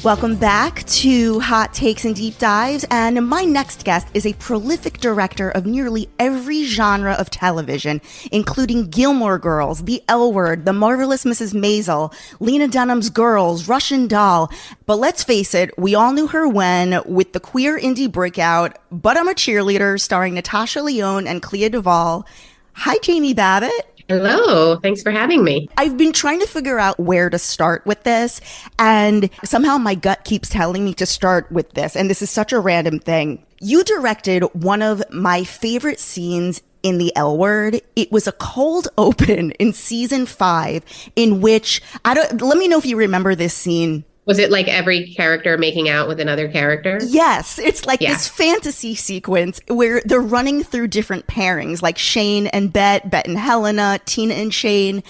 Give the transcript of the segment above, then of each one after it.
Welcome back to Hot Takes and Deep Dives, and my next guest is a prolific director of nearly every genre of television, including Gilmore Girls, The L Word, The Marvelous Mrs. Maisel, Lena Dunham's Girls, Russian Doll. But let's face it, we all knew her when, with the queer indie breakout, But I'm a Cheerleader, starring Natasha Lyonne and Clea DuVall. Hi, JAMIE BABBIT. Hello. Thanks for having me. I've been trying to figure out where to start with this, and somehow my gut keeps telling me to start with this, and this is such a random thing. You directed one of my favorite scenes in The L Word. It was a cold open in season 5 in which, let me know if you remember this scene. Was it like every character making out with another character? Yes. It's like this fantasy sequence where they're running through different pairings, like Shane and Bet, Bet and Helena, Tina and Shane.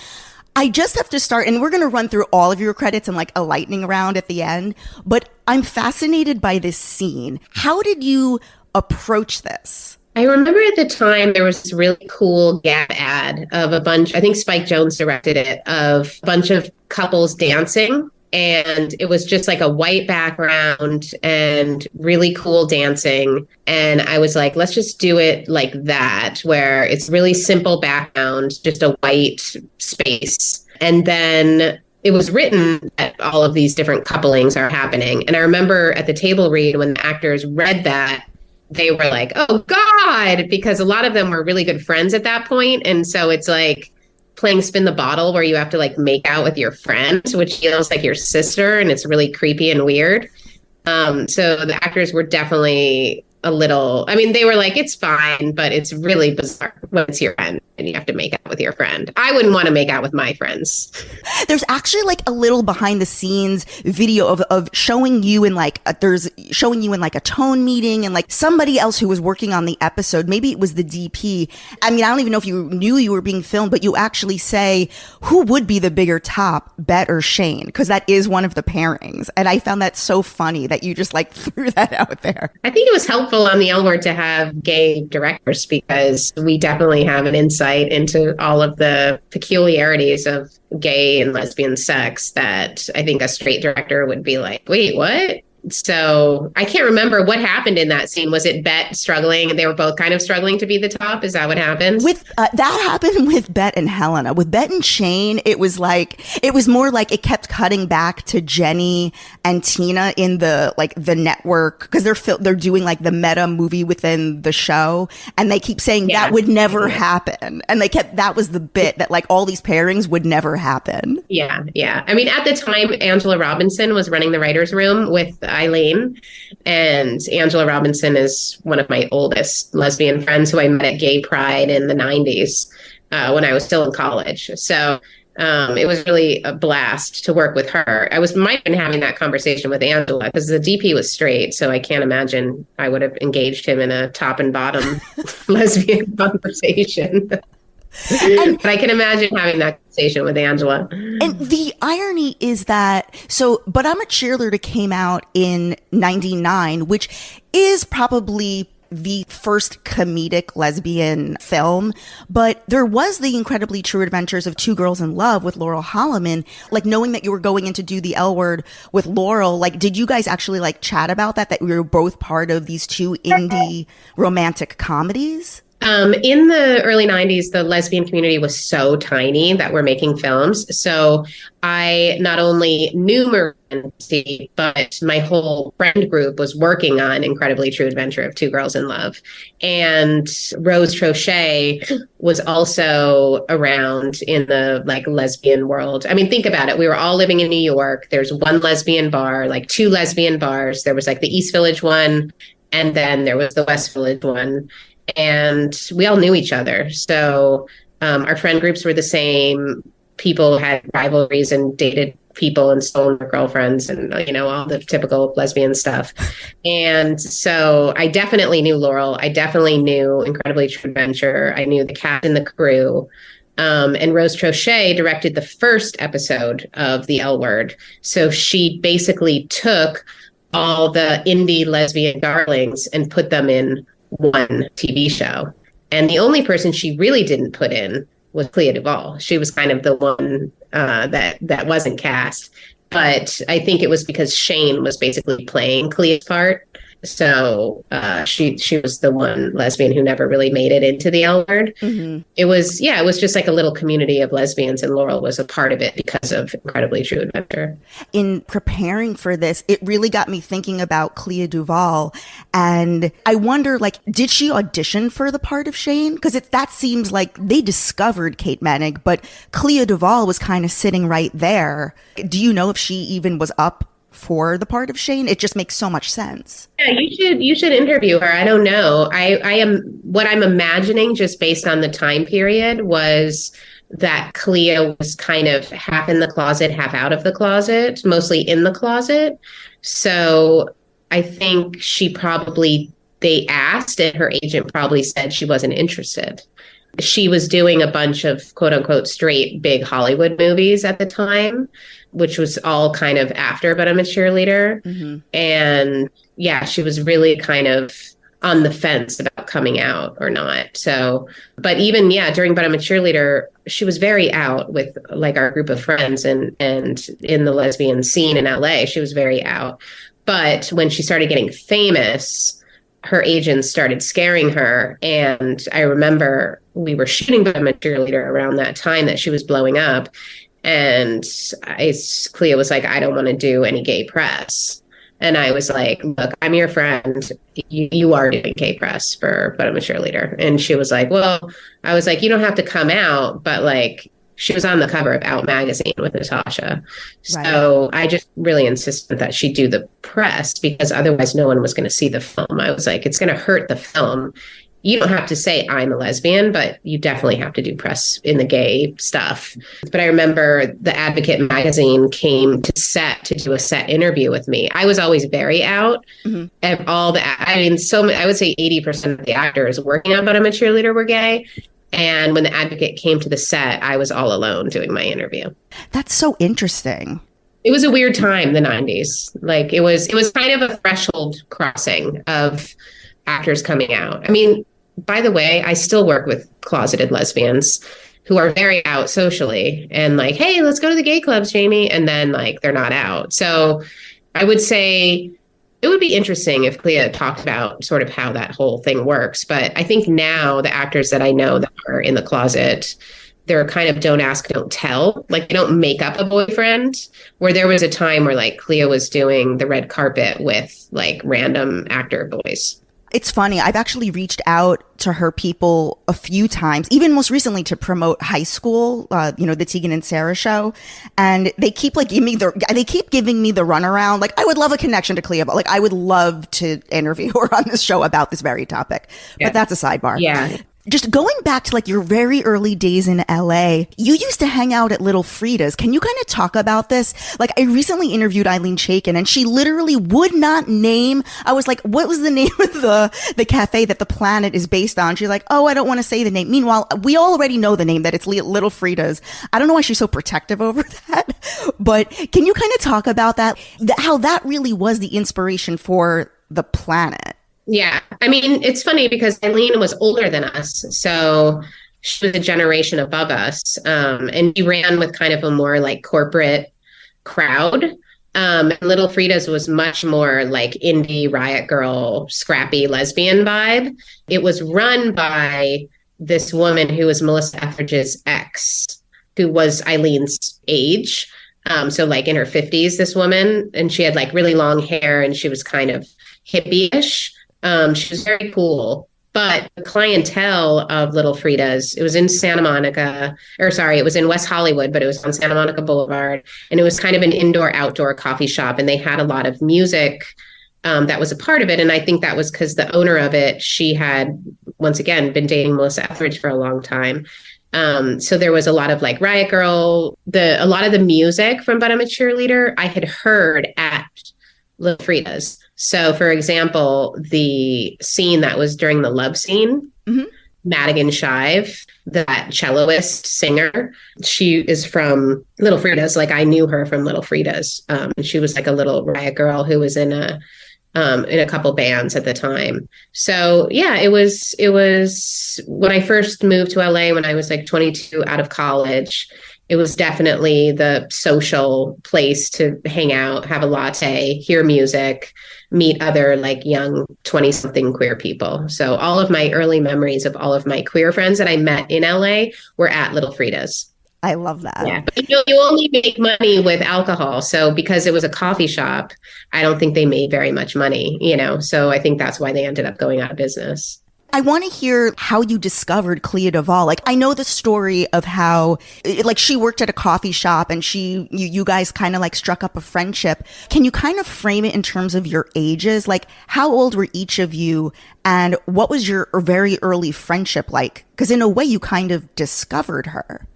I just have to start, and we're going to run through all of your credits and like a lightning round at the end, but I'm fascinated by this scene. How did you approach this? I remember at the time there was this really cool Gap ad of a bunch, I think Spike Jonze directed it, of a bunch of couples dancing. And it was just like a white background and really cool dancing. And I was like, let's just do it like that, where it's really simple background, just a white space. And then it was written that all of these different couplings are happening. And I remember at the table read, when the actors read that, they were like, oh God, because a lot of them were really good friends at that point. And so it's like playing spin the bottle where you have to like make out with your friend, which feels like your sister, and it's really creepy and weird. So the actors were definitely a little, I mean, they were like, it's fine, but it's really bizarre when it's your friend and you have to make out with your friend. I wouldn't want to make out with my friends. There's actually like a little behind the scenes video of showing you in like, showing you in like a tone meeting, and like somebody else who was working on the episode, maybe it was the DP. I mean, I don't even know if you knew you were being filmed, but you actually say, who would be the bigger top, Bet or Shane? Because that is one of the pairings. And I found that so funny that you just like threw that out there. I think it was helpful on the L Word to have gay directors, because we definitely have an insight into all of the peculiarities of gay and lesbian sex that I think a straight director would be like, wait, what? So I can't remember what happened in that scene. Was it Bet struggling? They were both kind of struggling to be the top. Is that what happened? With that happened with Bet and Helena. With Bet and Shane, it was more like it kept cutting back to Jenny and Tina in the network, because they're doing like the meta movie within the show, and they keep saying that would never happen, and that was the bit that like all these pairings would never happen. Yeah. I mean, at the time, Angela Robinson was running the writers' room with Eileen, and Angela Robinson is one of my oldest lesbian friends who I met at Gay Pride in the 90s when I was still in college. So it was really a blast to work with her. Might have been having that conversation with Angela because the DP was straight, so I can't imagine I would have engaged him in a top and bottom lesbian conversation. But I can imagine having that conversation with Angela. And the irony is that, But I'm a Cheerleader came out in 99, which is probably the first comedic lesbian film, but there was the incredibly true adventures of Two Girls in Love with Laurel Holloman. Like, knowing that you were going in to do the L Word with Laurel, like, did you guys actually like chat about that we were both part of these two indie romantic comedies? In the early 90s, the lesbian community was so tiny that we're making films. So I not only knew Marie, but my whole friend group was working on Incredibly True Adventure of Two Girls in Love. And Rose Trochet was also around in the like lesbian world. I mean, think about it. We were all living in New York. There's one lesbian bar, like two lesbian bars. There was like the East Village one, and then there was the West Village one. And we all knew each other. So our friend groups were the same. People had rivalries and dated people and stolen their girlfriends and, all the typical lesbian stuff. And so I definitely knew Laurel. I definitely knew Incredibly True Adventure. I knew the cast and the crew. And Rose Trochet directed the first episode of the L Word. So she basically took all the indie lesbian darlings and put them in one TV show. And the only person she really didn't put in was Clea DuVall. She was kind of the one that wasn't cast. But I think it was because Shane was basically playing Clea's part. So she was the one lesbian who never really made it into the L Word. Mm-hmm. It was just like a little community of lesbians, and Laurel was a part of it because of Incredibly True Adventure. In preparing for this, it really got me thinking about Clea DuVall, and I wonder, like, did she audition for the part of Shane? Because that seems like they discovered Kate Manig, but Clea DuVall was kind of sitting right there. Do you know if she even was up for the part of Shane? It just makes so much sense. Yeah, you should interview her. I don't know. I am what I'm imagining, just based on the time period, was that Clea was kind of half in the closet, half out of the closet, mostly in the closet. So I think they asked, and her agent probably said she wasn't interested. She was doing a bunch of quote unquote straight big Hollywood movies at the time, which was all kind of after But I'm a Cheerleader. Mm-hmm. And yeah, she was really kind of on the fence about coming out or not. So, but even, yeah, during But I'm a Cheerleader, she was very out with like our group of friends and in the lesbian scene in LA, she was very out. But when she started getting famous, her agents started scaring her. And I remember we were shooting But I'm a Cheerleader around that time that she was blowing up. And Clea was like, I don't want to do any gay press. And I was like, look, I'm your friend. You are doing gay press for But I'm a Cheerleader. And she was like, well, I was like, you don't have to come out. But like, she was on the cover of Out magazine with Natasha. Right. So I just really insisted that she do the press, because otherwise no one was going to see the film. I was like, it's going to hurt the film. You don't have to say I'm a lesbian, but you definitely have to do press in the gay stuff. But I remember the Advocate magazine came to set to do a set interview with me. I was always very out. Mm-hmm. And I would say 80% of the actors working on But I'm a Cheerleader were gay. And when the Advocate came to the set, I was all alone doing my interview. That's so interesting. It was a weird time, the 90s. Like it was kind of a threshold crossing of actors coming out. I mean, by the way, I still work with closeted lesbians who are very out socially and like, hey, let's go to the gay clubs, Jamie. And then like, they're not out. So I would say it would be interesting if Clea talked about sort of how that whole thing works. But I think now the actors that I know that are in the closet, they're kind of don't ask, don't tell. Like they don't make up a boyfriend, where there was a time where like Clea was doing the red carpet with like random actor boys. It's funny. I've actually reached out to her people a few times, even most recently to promote High School, the Tegan and Sarah show. And they keep giving me the runaround. Like, I would love a connection to Clea, but like, I would love to interview her on this show about this very topic. Yeah. But that's a sidebar. Yeah. Just going back to like your very early days in LA, you used to hang out at Little Frida's. Can you kind of talk about this? Like, I recently interviewed Eileen Chaikin and she literally would not name. I was like, what was the name of the cafe that the planet is based on? She's like, oh, I don't want to say the name. Meanwhile, we already know the name, that it's Little Frida's. I don't know why she's so protective over that, but can you kind of talk about that, how that really was the inspiration for the planet? Yeah. I mean, it's funny because Eileen was older than us. So she was a generation above us. And she ran with kind of a more like corporate crowd. Little Frida's was much more like indie riot girl, scrappy lesbian vibe. It was run by this woman who was Melissa Etheridge's ex, who was Eileen's age. So like in her 50s, this woman, and she had like really long hair and she was kind of hippie-ish. She was very cool, but the clientele of Little Frida's, it was in it was in West Hollywood, but it was on Santa Monica Boulevard. And it was kind of an indoor-outdoor coffee shop. And they had a lot of music that was a part of it. And I think that was because the owner of it, she had, once again, been dating Melissa Etheridge for a long time. So there was a lot of like Riot Girl, a lot of the music from But I'm a Cheerleader, I had heard at Little Frida's. So, for example, the scene that was during the love scene, mm-hmm. Madigan Shive, that celloist singer, she is from Little Frida's. Like I knew her from Little Frida's. And she was like a little riot girl who was in a couple bands at the time. So yeah, it was when I first moved to LA when I was like 22 out of college. it was definitely the social place to hang out, have a latte, hear music, meet other like young 20 something queer people. So all of my early memories of all of my queer friends that I met in LA were at Little Frida's. I love that. Yeah. But you only make money with alcohol. So because it was a coffee shop, I don't think they made very much money, So I think that's why they ended up going out of business. I want to hear how you discovered Clea DuVall. Like, I know the story of how, like, she worked at a coffee shop and you guys kind of like struck up a friendship. Can you kind of frame it in terms of your ages? Like, how old were each of you and what was your very early friendship like? Because in a way, you kind of discovered her.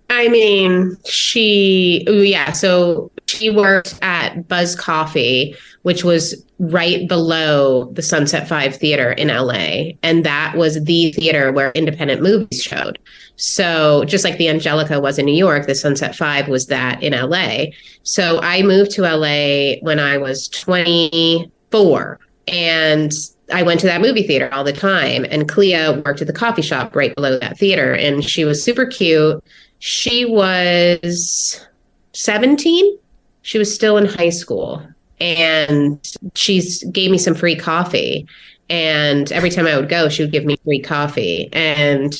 I mean, so she worked at Buzz Coffee, which was right below the Sunset 5 Theater in LA. And that was the theater where independent movies showed. So just like the Angelica was in New York, the Sunset 5 was that in LA. So I moved to LA when I was 24 and I went to that movie theater all the time. And Clea worked at the coffee shop right below that theater. And she was super cute. She was 17. She was still in high school. And she gave me some free coffee. And every time I would go, she would give me free coffee. And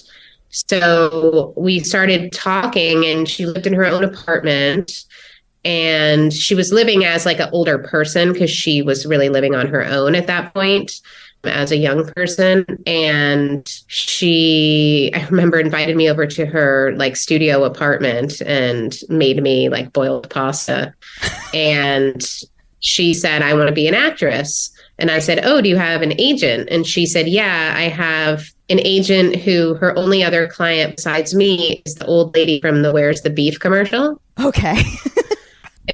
so we started talking, and she lived in her own apartment. And she was living as like an older person because she was really living on her own at that point as a young person. And I remember, invited me over to her like studio apartment and made me like boiled pasta. And she said, I want to be an actress. And I said, oh, do you have an agent? And she said, yeah, I have an agent who her only other client besides me is the old lady from the Where's the Beef commercial. Okay.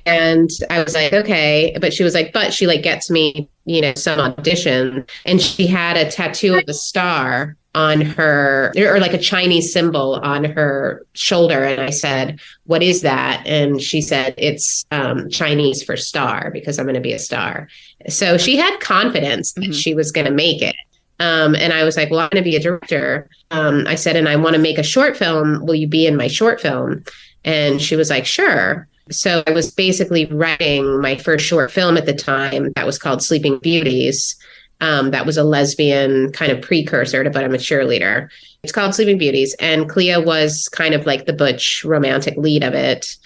And I was like, okay. But she was like, but she like gets me, some audition. And she had a tattoo of a star on her, or like a Chinese symbol on her shoulder. And I said, what is that? And she said, it's Chinese for star, because I'm going to be a star. So she had confidence that she was going to make it. And I was like, well, I'm going to be a director. I said, and I want to make a short film. Will you be in my short film? And she was like, sure. So I was basically writing my first short film at the time that was called Sleeping Beauties. That was a lesbian kind of precursor to But I'm a Cheerleader. It's called Sleeping Beauties. And Clea was kind of like the butch romantic lead of it.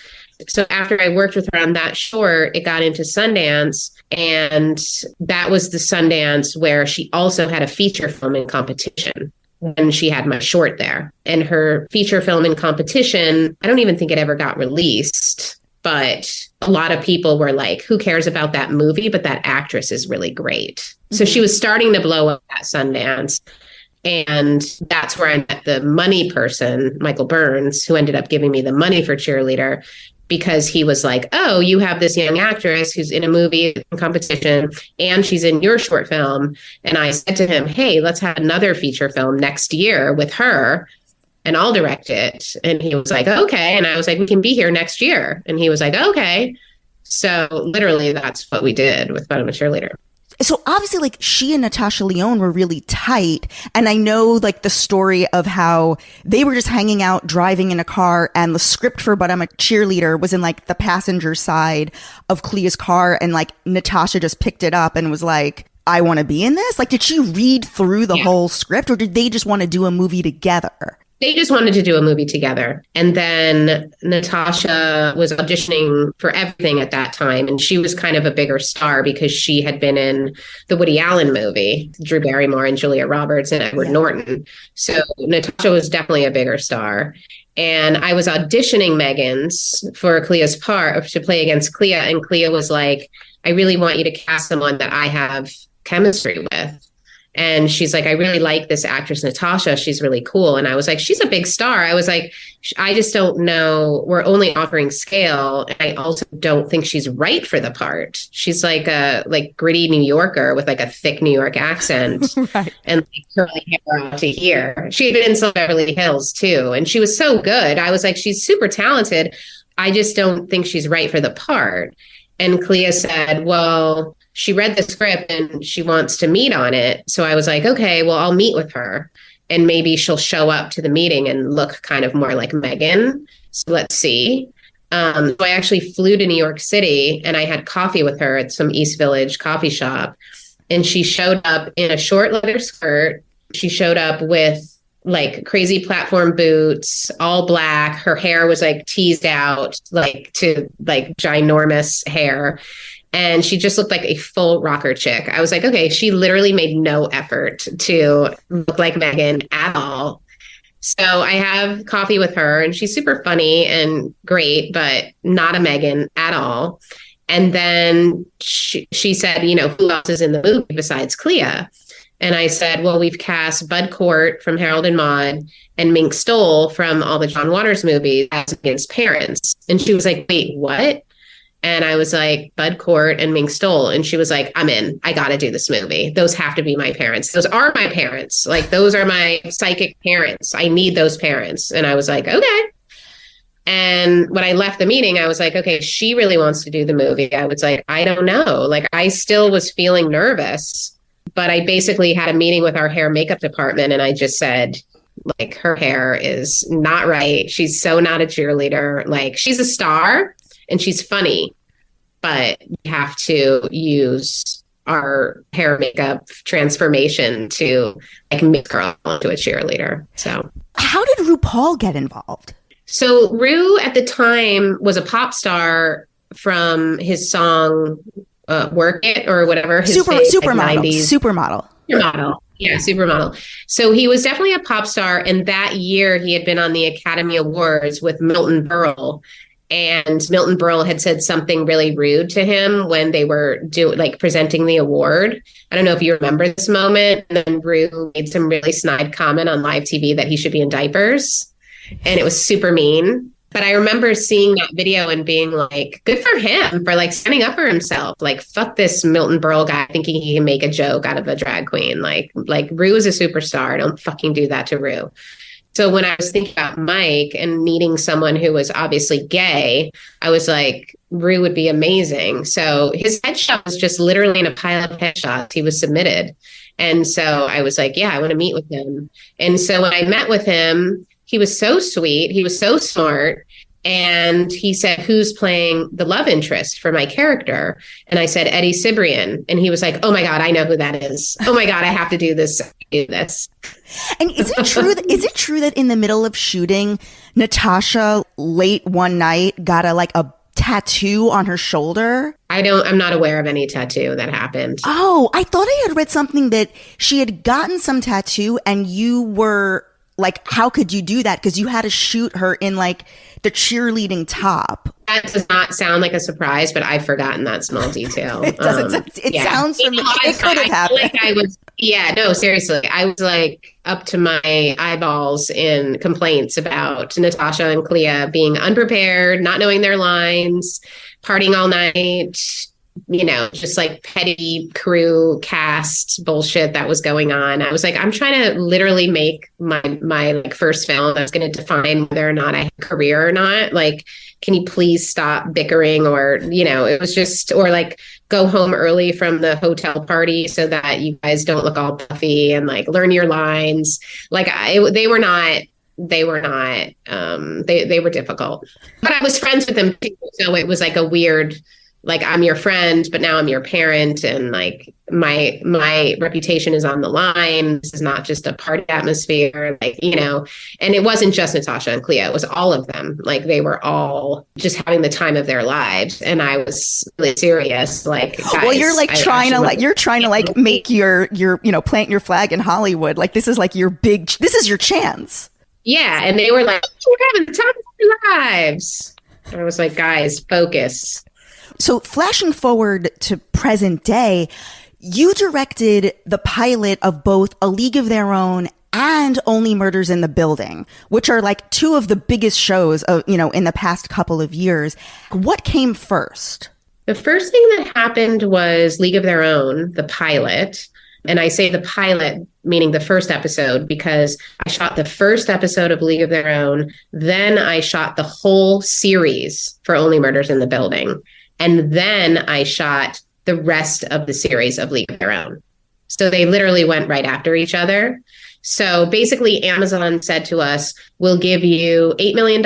So after I worked with her on that short, it got into Sundance. And that was the Sundance where she also had a feature film in competition when she had my short there. And her feature film in competition, I don't even think it ever got released. But a lot of people were like, who cares about that movie? But that actress is really great. Mm-hmm. So she was starting to blow up at Sundance. And that's where I met the money person, Michael Burns, who ended up giving me the money for Cheerleader, because he was like, oh, you have this young actress who's in a movie competition and she's in your short film. And I said to him, hey, let's have another feature film next year with her. And I'll direct it. And he was like, okay. And I was like, we can be here next year. And he was like, okay. So literally that's what we did with But I'm a Cheerleader. So obviously, like, she and Natasha Lyonne were really tight. And I know, like, the story of how they were just hanging out, driving in a car, and the script for But I'm a Cheerleader was in, like, the passenger side of Clea's car. And, like, Natasha just picked it up and was like, I want to be in this? Like, did she read through the whole script, or did they just want to do a movie together? They just wanted to do a movie together. And then Natasha was auditioning for everything at that time. And she was kind of a bigger star because she had been in the Woody Allen movie, Drew Barrymore and Julia Roberts and Edward Norton. So Natasha was definitely a bigger star. And I was auditioning Megan's for Clea's part to play against Clea. And Clea was like, I really want you to cast someone that I have chemistry with. And she's like, I really like this actress, Natasha. She's really cool. And I was like, she's a big star. I was like, I just don't know. We're only offering scale. And I also don't think she's right for the part. She's like a gritty New Yorker with like a thick New York accent right. And like curly hair out to here. She had been in some Beverly Hills too. And she was so good. I was like, she's super talented. I just don't think she's right for the part. And Clea said, well, she read the script and she wants to meet on it. So I was like, okay, well, I'll meet with her and maybe she'll show up to the meeting and look kind of more like Megan. So let's see. So I actually flew to New York City and I had coffee with her at some East Village coffee shop. And she showed up in a short leather skirt. She showed up with like crazy platform boots, all black. Her hair was like teased out, like to like ginormous hair. And she just looked like a full rocker chick. I was like, okay, she literally made no effort to look like Megan at all. So I have coffee with her and she's super funny and great, but not a Megan at all. And then she said, you know, who else is in the movie besides Clea? And I said, well, we've cast Bud Cort from Harold and Maude and Mink Stole from all the John Waters movies as Megan's parents. And she was like, wait, what? And I was like, Bud Cort and Mink Stole. And she was like, I'm in. I got to do this movie. Those have to be my parents. Those are my parents. Like, those are my psychic parents. I need those parents. And I was like, okay. And when I left the meeting, I was like, okay, she really wants to do the movie. I was like, I don't know. Like, I still was feeling nervous, but I basically had a meeting with our hair makeup department. And I just said, like, her hair is not right. She's so not a cheerleader. Like, she's a star and she's funny, but we have to use our hair makeup transformation to like make her into a cheerleader. So how did RuPaul get involved? So Ru at the time was a pop star from his song Work It or whatever. His Supermodel. Yeah, supermodel. So he was definitely a pop star. And that year he had been on the Academy Awards with Milton Berle. And Milton Berle had said something really rude to him when they were presenting the award. I don't know if you remember this moment. And then Ru made some really snide comment on live TV that he should be in diapers. And it was super mean. But I remember seeing that video and being like, good for him for like standing up for himself. Like, fuck this Milton Berle guy thinking he can make a joke out of a drag queen. Like Ru is a superstar. Don't fucking do that to Ru. So when I was thinking about Mike and needing someone who was obviously gay, I was like, Ru would be amazing. So his headshot was just literally in a pile of headshots he was submitted. And so I was like, yeah, I want to meet with him. And so when I met with him, he was so sweet. He was so smart. And he said, who's playing the love interest for my character? And I said, Eddie Cibrian. And he was like, oh my God, I know who that is. Oh my God, I have to do this. And is it true that in the middle of shooting, Natasha late one night got a tattoo on her shoulder? I'm not aware of any tattoo that happened. Oh, I thought I had read something that she had gotten some tattoo and you were like, how could you do that? Because you had to shoot her in like the cheerleading top. That does not sound like a surprise, but I've forgotten that small detail. It doesn't. Sounds familiar. It could have happened. No, seriously. I was like up to my eyeballs in complaints about Natasha and Clea being unprepared, not knowing their lines, partying all night, just like petty crew cast bullshit that was going on. I was like, I'm trying to literally make my like first film that's going to define whether or not I have a career or not. Like, can you please stop bickering? Or, it was just, or like go home early from the hotel party so that you guys don't look all puffy and like learn your lines. Like they were difficult, but I was friends with them too. So it was like a weird, like, I'm your friend, but now I'm your parent. And like my reputation is on the line. This is not just a party atmosphere, and it wasn't just Natasha and Clea. It was all of them. Like, they were all just having the time of their lives. And I was really serious. Like, guys, well, you're like trying to make your plant your flag in Hollywood. Like, this is like this is your chance. Yeah. And they were like, we're having the time of our lives. I was like, guys, focus. So flashing forward to present day, you directed the pilot of both A League of Their Own and Only Murders in the Building, which are like two of the biggest shows of, in the past couple of years. What came first? The first thing that happened was League of Their Own, the pilot. And I say the pilot, meaning the first episode, because I shot the first episode of League of Their Own. Then I shot the whole series for Only Murders in the Building. And then I shot the rest of the series of League of Their Own. So they literally went right after each other. So basically, Amazon said to us, we'll give you $8 million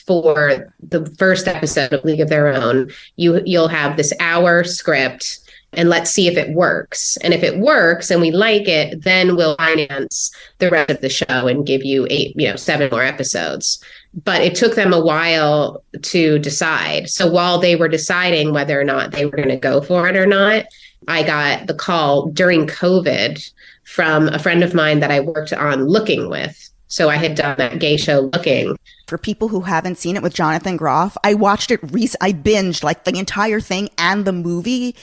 for the first episode of League of Their Own. You'll have this hour script, and let's see if it works. And if it works and we like it, then we'll finance the rest of the show and give you 7 more episodes. But it took them a while to decide. So while they were deciding whether or not they were going to go for it or not, I got the call during COVID from a friend of mine that I worked on Looking with. So I had done that gay show Looking. For people who haven't seen it with Jonathan Groff, I watched it I binged like the entire thing and the movie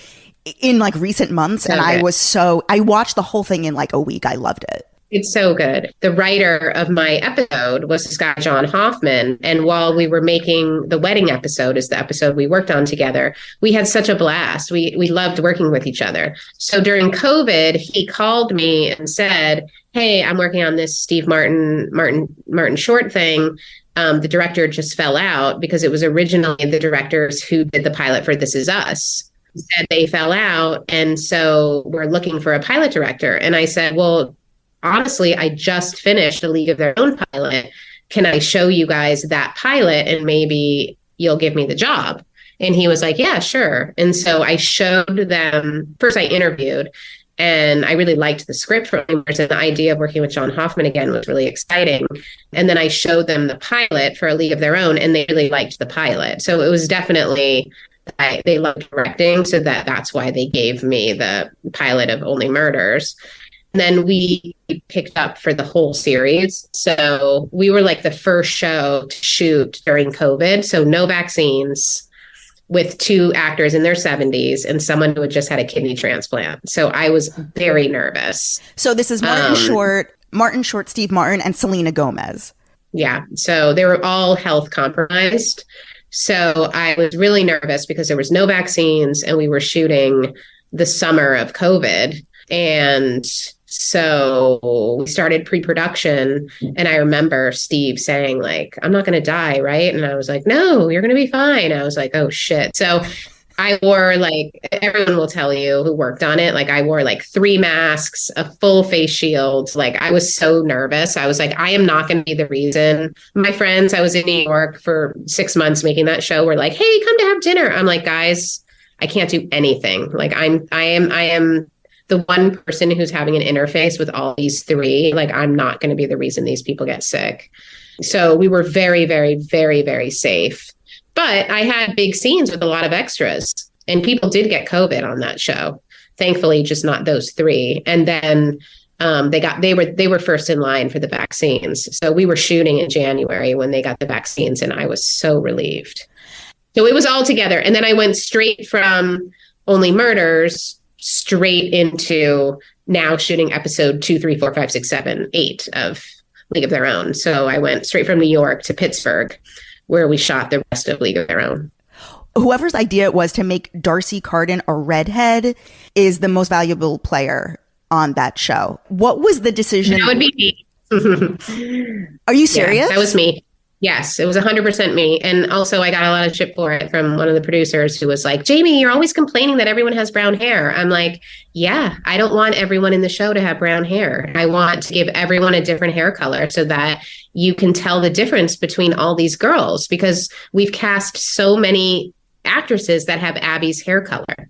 in like recent months. And I watched the whole thing in like a week. I loved it. It's so good. The writer of my episode was this guy, John Hoffman. And while we were making the wedding episode, is the episode we worked on together, we had such a blast. We loved working with each other. So during COVID, he called me and said, hey, I'm working on this Steve Martin short thing. The director just fell out because it was originally the directors who did the pilot for This Is Us. Said they fell out. And so we're looking for a pilot director. And I said, well, honestly, I just finished a League of Their Own pilot. Can I show you guys that pilot and maybe you'll give me the job? And he was like, yeah, sure. And so I showed them, first I interviewed, and I really liked the script from him. And the idea of working with John Hoffman again was really exciting. And then I showed them the pilot for A League of Their Own, and they really liked the pilot. So it was definitely, they loved directing, so that's why they gave me the pilot of Only Murders. And then we picked up for the whole series. So we were like the first show to shoot during COVID. So no vaccines, with 2 actors in their 70s and someone who had just had a kidney transplant. So I was very nervous. So this is Martin Short, Steve Martin, and Selena Gomez. Yeah. So they were all health compromised. So I was really nervous because there was no vaccines and we were shooting the summer of COVID. And so we started pre-production, and I remember Steve saying like, I'm not going to die, right? And I was like, no, you're going to be fine. I was like, oh shit. So I wore, like, everyone will tell you who worked on it, like I wore like 3 masks, a full face shield. Like I was so nervous. I was like, I am not going to be the reason. My friends, I was in New York for 6 months making that show, were like, hey, come to have dinner. I'm like, guys, I can't do anything. Like I am the one person who's having an interface with all these 3. Like, I'm not going to be the reason these people get sick. So we were very, very, very, very safe. But I had big scenes with a lot of extras, and people did get COVID on that show. Thankfully, just not those 3. And then they were first in line for the vaccines. So we were shooting in January when they got the vaccines, and I was so relieved. So it was all together. And then I went straight from Only Murders straight into now shooting episode 2, 3, 4, 5, 6, 7, 8 of League of Their Own. So I went straight from New York to Pittsburgh, where we shot the rest of League of Their Own. Whoever's idea it was to make Darcy Carden a redhead is the most valuable player on that show. What was the decision? That would be me. Are you serious? Yeah, that was me. Yes, it was 100% me. And also I got a lot of shit for it from one of the producers who was like, Jamie, you're always complaining that everyone has brown hair. I'm like, yeah, I don't want everyone in the show to have brown hair. I want to give everyone a different hair color so that you can tell the difference between all these girls, because we've cast so many actresses that have Abby's hair color.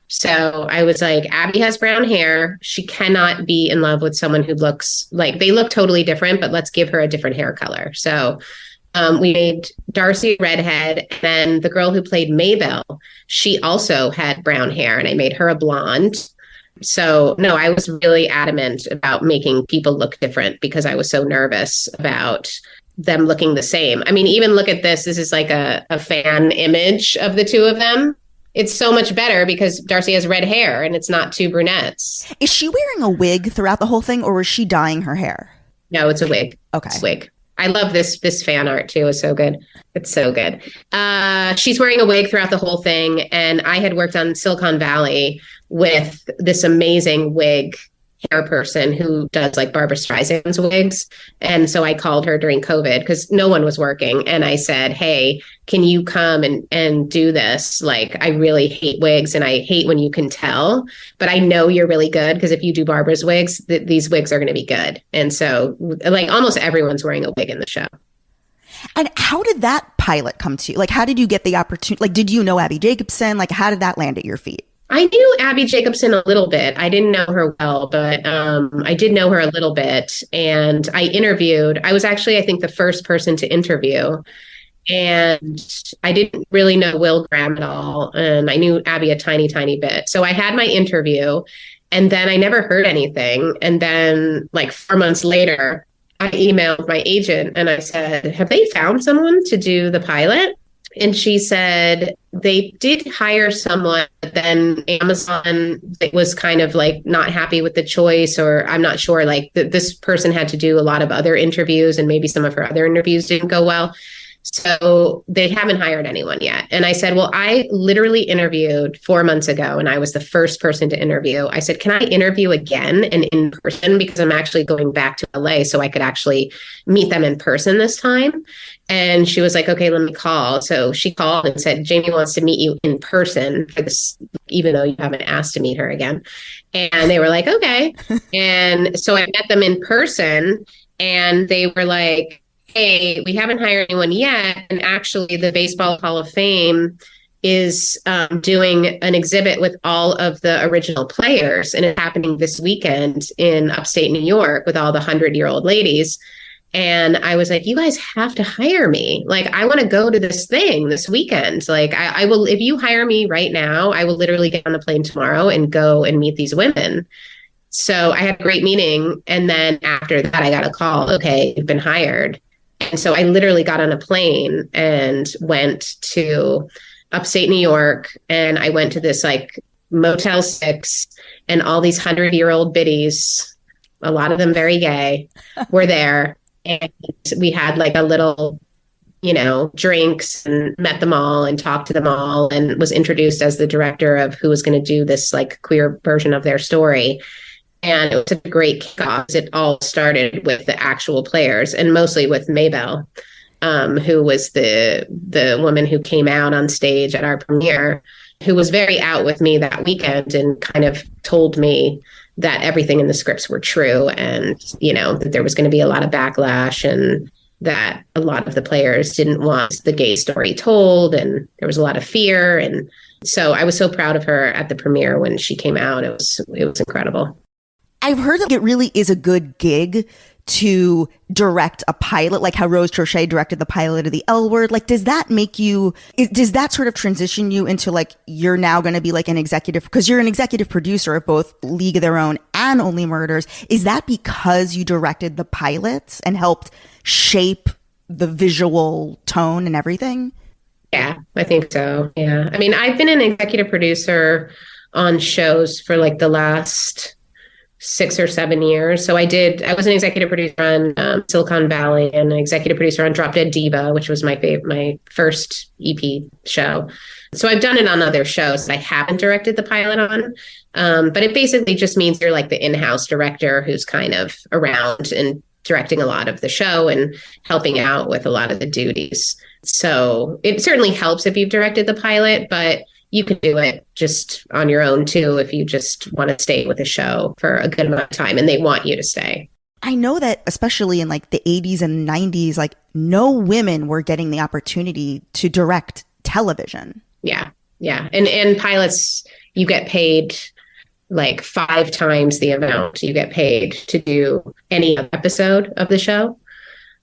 So I was like, Abby has brown hair. She cannot be in love with someone who looks like, they look totally different, but let's give her a different hair color. So we made Darcy redhead, and then the girl who played Maybell, she also had brown hair, and I made her a blonde. So no, I was really adamant about making people look different because I was so nervous about them looking the same. I mean, even look at this. This is like a fan image of the 2 of them. It's so much better because Darcy has red hair and it's not 2 brunettes. Is she wearing a wig throughout the whole thing, or was she dyeing her hair? No, it's a wig. Okay. It's a wig. I love this fan art too. It's so good. It's so good. She's wearing a wig throughout the whole thing. And I had worked on Silicon Valley with this amazing wig hair person who does like Barbara Streisand's wigs. And so I called her during COVID because no one was working. And I said, hey, can you come and do this? Like, I really hate wigs and I hate when you can tell, but I know you're really good because if you do Barbara's wigs, these wigs are going to be good. And so like almost everyone's wearing a wig in the show. And how did that pilot come to you? Like, how did you get the opportunity? Like, did you know Abby Jacobson? Like, how did that land at your feet? I knew Abby Jacobson a little bit. I didn't know her well, but I did know her a little bit. And I was actually, I think, the first person to interview. And I didn't really know Will Graham at all. And I knew Abby a tiny, tiny bit. So I had my interview and then I never heard anything. And then like 4 months later, I emailed my agent and I said, have they found someone to do the pilot? And she said they did hire someone, but then Amazon was kind of like not happy with the choice, or I'm not sure, like this person had to do a lot of other interviews and maybe some of her other interviews didn't go well. So they haven't hired anyone yet. And I said, well, I literally interviewed 4 months ago and I was the first person to interview. I said, can I interview again and in person? Because I'm actually going back to LA so I could actually meet them in person this time. And she was like, okay, let me call. So she called and said, Jamie wants to meet you in person for this, even though you haven't asked to meet her again. And they were like, okay. And so I met them in person and they were like, hey, we haven't hired anyone yet. And actually the Baseball Hall of Fame is doing an exhibit with all of the original players. And it's happening this weekend in upstate New York with all the 100-year-old ladies. And I was like, you guys have to hire me. Like, I want to go to this thing this weekend. Like, I will, if you hire me right now, I will literally get on a plane tomorrow and go and meet these women. So I had a great meeting. And then after that, I got a call. Okay, you've been hired. And so I literally got on a plane and went to upstate New York. And I went to this like Motel 6 and all these 100-year-old biddies, a lot of them very gay, were there. And we had like a little, drinks and met them all and talked to them all and was introduced as the director of who was going to do this like queer version of their story. And it was a great kickoff. It all started with the actual players and mostly with MAISEL, who was the woman who came out on stage at our premiere, who was very out with me that weekend and kind of told me that everything in the scripts were true and, that there was going to be a lot of backlash and that a lot of the players didn't want the gay story told. And there was a lot of fear. And so I was so proud of her at the premiere when she came out. It was incredible. I've heard that it really is a good gig to direct a pilot, like how Rose Trochet directed the pilot of The L Word. Like, does that sort of transition you into like, you're now going to be like an executive, because you're an executive producer of both League of Their Own and Only Murders. Is that because you directed the pilots and helped shape the visual tone and everything? Yeah, I think so. Yeah. I mean, I've been an executive producer on shows for like the last 6 or 7 years. So I was an executive producer on Silicon Valley and an executive producer on Drop Dead Diva, which was my first EP show. So I've done it on other shows that I haven't directed the pilot on. But it basically just means you're like the in-house director who's kind of around and directing a lot of the show and helping out with a lot of the duties. So it certainly helps if you've directed the pilot, but you can do it just on your own too if you just want to stay with a show for a good amount of time and they want you to stay. I know that especially in like the 80s and 90s, like no women were getting the opportunity to direct television. Yeah. Yeah. And pilots, you get paid like 5 times the amount you get paid to do any episode of the show.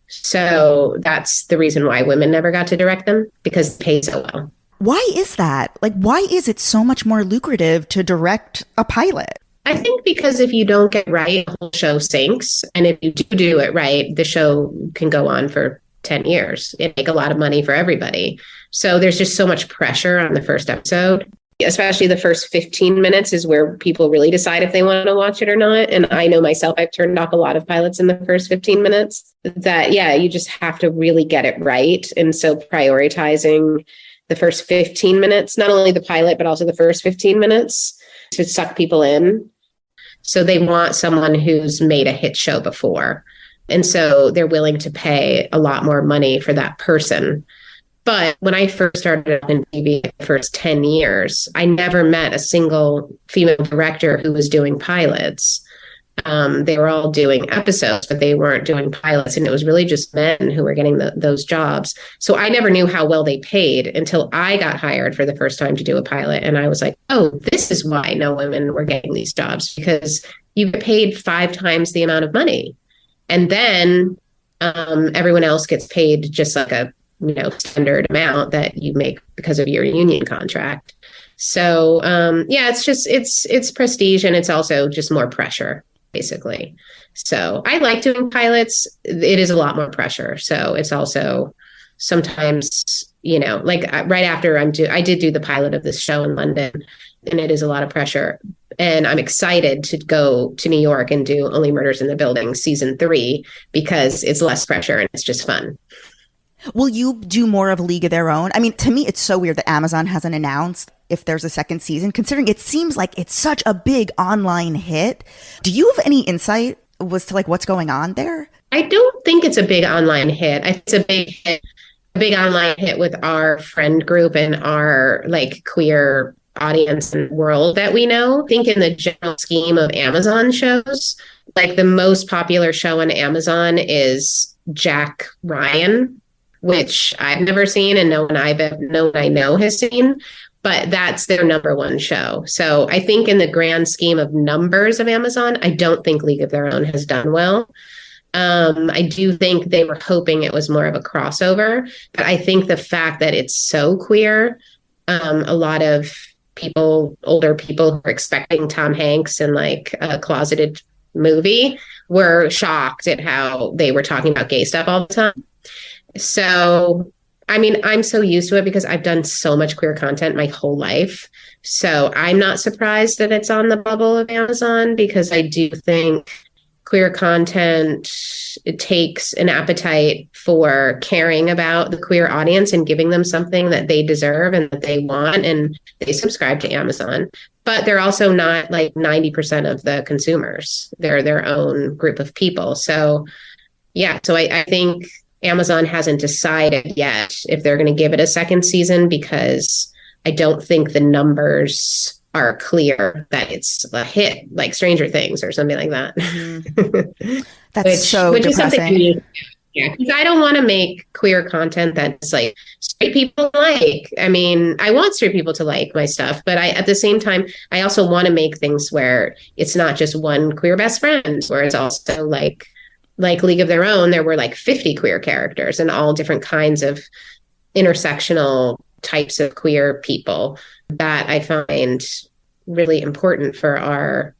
So that's the reason why women never got to direct them, because they pay so well. Why is that? Like, why is it so much more lucrative to direct a pilot? I think because if you don't get it right, the whole show sinks. And if you do it right, the show can go on for 10 years and make a lot of money for everybody. So there's just so much pressure on the first episode, especially the first 15 minutes is where people really decide if they want to watch it or not. And I know myself, I've turned off a lot of pilots in the first 15 minutes that, you just have to really get it right. And so prioritizing the first 15 minutes, not only the pilot, but also the first 15 minutes to suck people in. So they want someone who's made a hit show before. And so they're willing to pay a lot more money for that person. But when I first started in TV, the first 10 years, I never met a single female director who was doing pilots. They were all doing episodes, but they weren't doing pilots. And it was really just men who were getting those jobs. So I never knew how well they paid until I got hired for the first time to do a pilot. And I was like, oh, this is why no women were getting these jobs, because you get paid 5 times the amount of money. And then everyone else gets paid just like a standard amount that you make because of your union contract. So it's prestige, and it's also just more pressure, basically. So I like doing pilots. It is a lot more pressure. So it's also sometimes, like right after I did do the pilot of this show in London, and it is a lot of pressure. And I'm excited to go to New York and do Only Murders in the Building season 3, because it's less pressure and it's just fun. Will you do more of League of Their Own? I mean, to me, it's so weird that Amazon hasn't announced if there's a second season, considering it seems like it's such a big online hit. Do you have any insight as to like what's going on there? I don't think it's a big online hit. It's a big hit, a big online hit with our friend group and our like queer audience and world that we know. I think in the general scheme of Amazon shows, like the most popular show on Amazon is Jack Ryan, which I've never seen and no one I know has seen, but that's their number one show. So I think in the grand scheme of numbers of Amazon, I don't think League of Their Own has done well. I do think they were hoping it was more of a crossover, but I think the fact that it's so queer, a lot of older people who are expecting Tom Hanks in like a closeted movie were shocked at how they were talking about gay stuff all the time. So, I mean, I'm so used to it because I've done so much queer content my whole life. So I'm not surprised that it's on the bubble of Amazon, because I do think queer content, it takes an appetite for caring about the queer audience and giving them something that they deserve and that they want, and they subscribe to Amazon. But they're also not like 90% of the consumers. They're their own group of people. So, yeah, so I think Amazon hasn't decided yet if they're going to give it a second season, because I don't think the numbers are clear that it's a hit, like Stranger Things or something like that. Mm-hmm. That's which so is depressing. something because I don't want to make queer content that's like straight people like. I mean, I want straight people to like my stuff, but at the same time, I also want to make things where it's not just one queer best friend, where it's also like League of Their Own, there were like 50 queer characters and all different kinds of intersectional types of queer people that I find really important for our,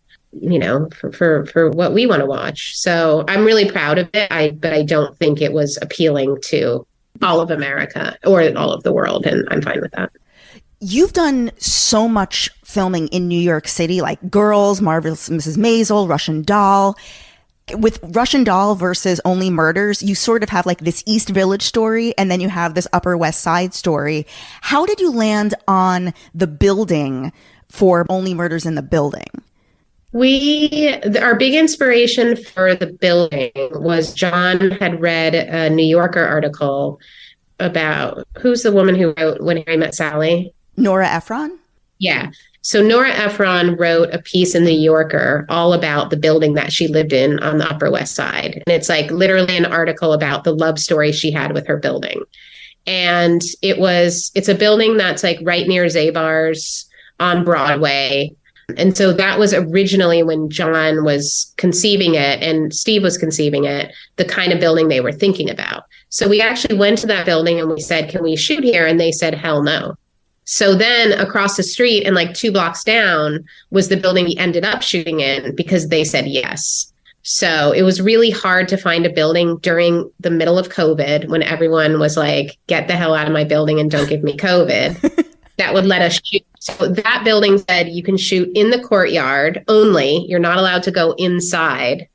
for what we want to watch. So I'm really proud of it. But I don't think it was appealing to all of America or all of the world. And I'm fine with that. You've done so much filming in New York City, like Girls, Marvelous Mrs. Maisel, Russian Doll. With Russian Doll versus Only Murders, you sort of have like this East Village story, and then you have this Upper West Side story. How did you land on the building for Only Murders in the Building? Our big inspiration for the building was John had read a New Yorker article about, who's the woman who wrote When Harry Met Sally? Nora Ephron? Yeah. So Nora Ephron wrote a piece in the New Yorker all about the building that she lived in on the Upper West Side. And it's like literally an article about the love story she had with her building. And it's a building that's like right near Zabar's on Broadway. And so that was originally, when John was conceiving it and Steve was conceiving it, the kind of building they were thinking about. So we actually went to that building and we said, can we shoot here? And they said, hell no. So then across the street and like 2 blocks down was the building we ended up shooting in, because they said yes. So it was really hard to find a building during the middle of COVID, when everyone was like, get the hell out of my building and don't give me COVID, that would let us shoot. So that building said you can shoot in the courtyard only. You're not allowed to go inside.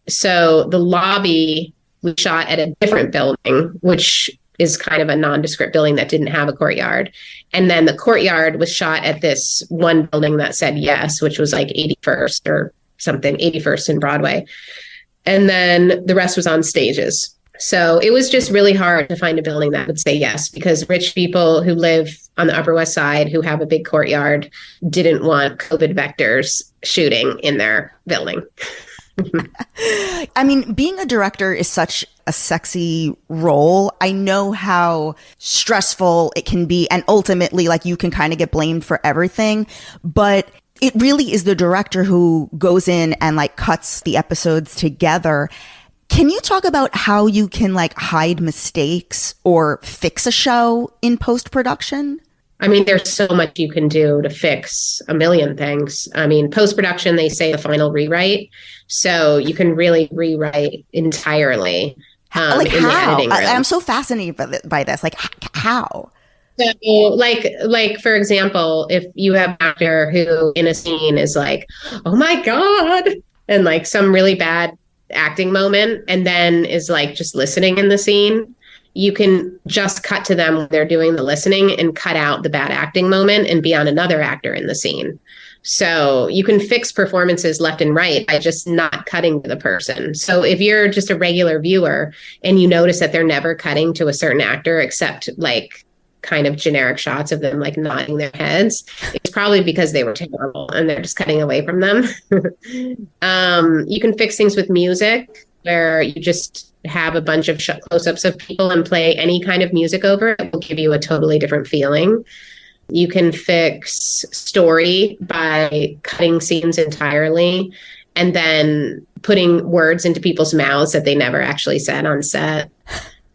So the lobby, we shot at a different building, which is kind of a nondescript building that didn't have a courtyard. And then the courtyard was shot at this one building that said yes, which was like 81st or something, 81st and Broadway. And then the rest was on stages. So it was just really hard to find a building that would say yes, because rich people who live on the Upper West Side who have a big courtyard didn't want COVID vectors shooting in their building. I mean, being a director is such a sexy role. I know how stressful it can be, and ultimately, like, you can kind of get blamed for everything, but it really is the director who goes in and like cuts the episodes together. Can you talk about how you can like hide mistakes or fix a show in post-production? I mean, there's so much you can do to fix a million things. I mean, post-production, they say the final rewrite. So you can really rewrite entirely Like in the how? editing room. I'm so fascinated by this. Like how? So like, for example, if you have an actor who in a scene is like, oh my God, and like some really bad acting moment, and then is like just listening in the scene, you can just cut to them when they're doing the listening and cut out the bad acting moment and be on another actor in the scene. So you can fix performances left and right by just not cutting to the person. So if you're just a regular viewer and you notice that they're never cutting to a certain actor except like kind of generic shots of them like nodding their heads, it's probably because they were terrible and they're just cutting away from them. You can fix things with music where you just have a bunch of close-ups of people and play any kind of music over it. It will give you a totally different feeling. You can fix story by cutting scenes entirely and then putting words into people's mouths that they never actually said on set.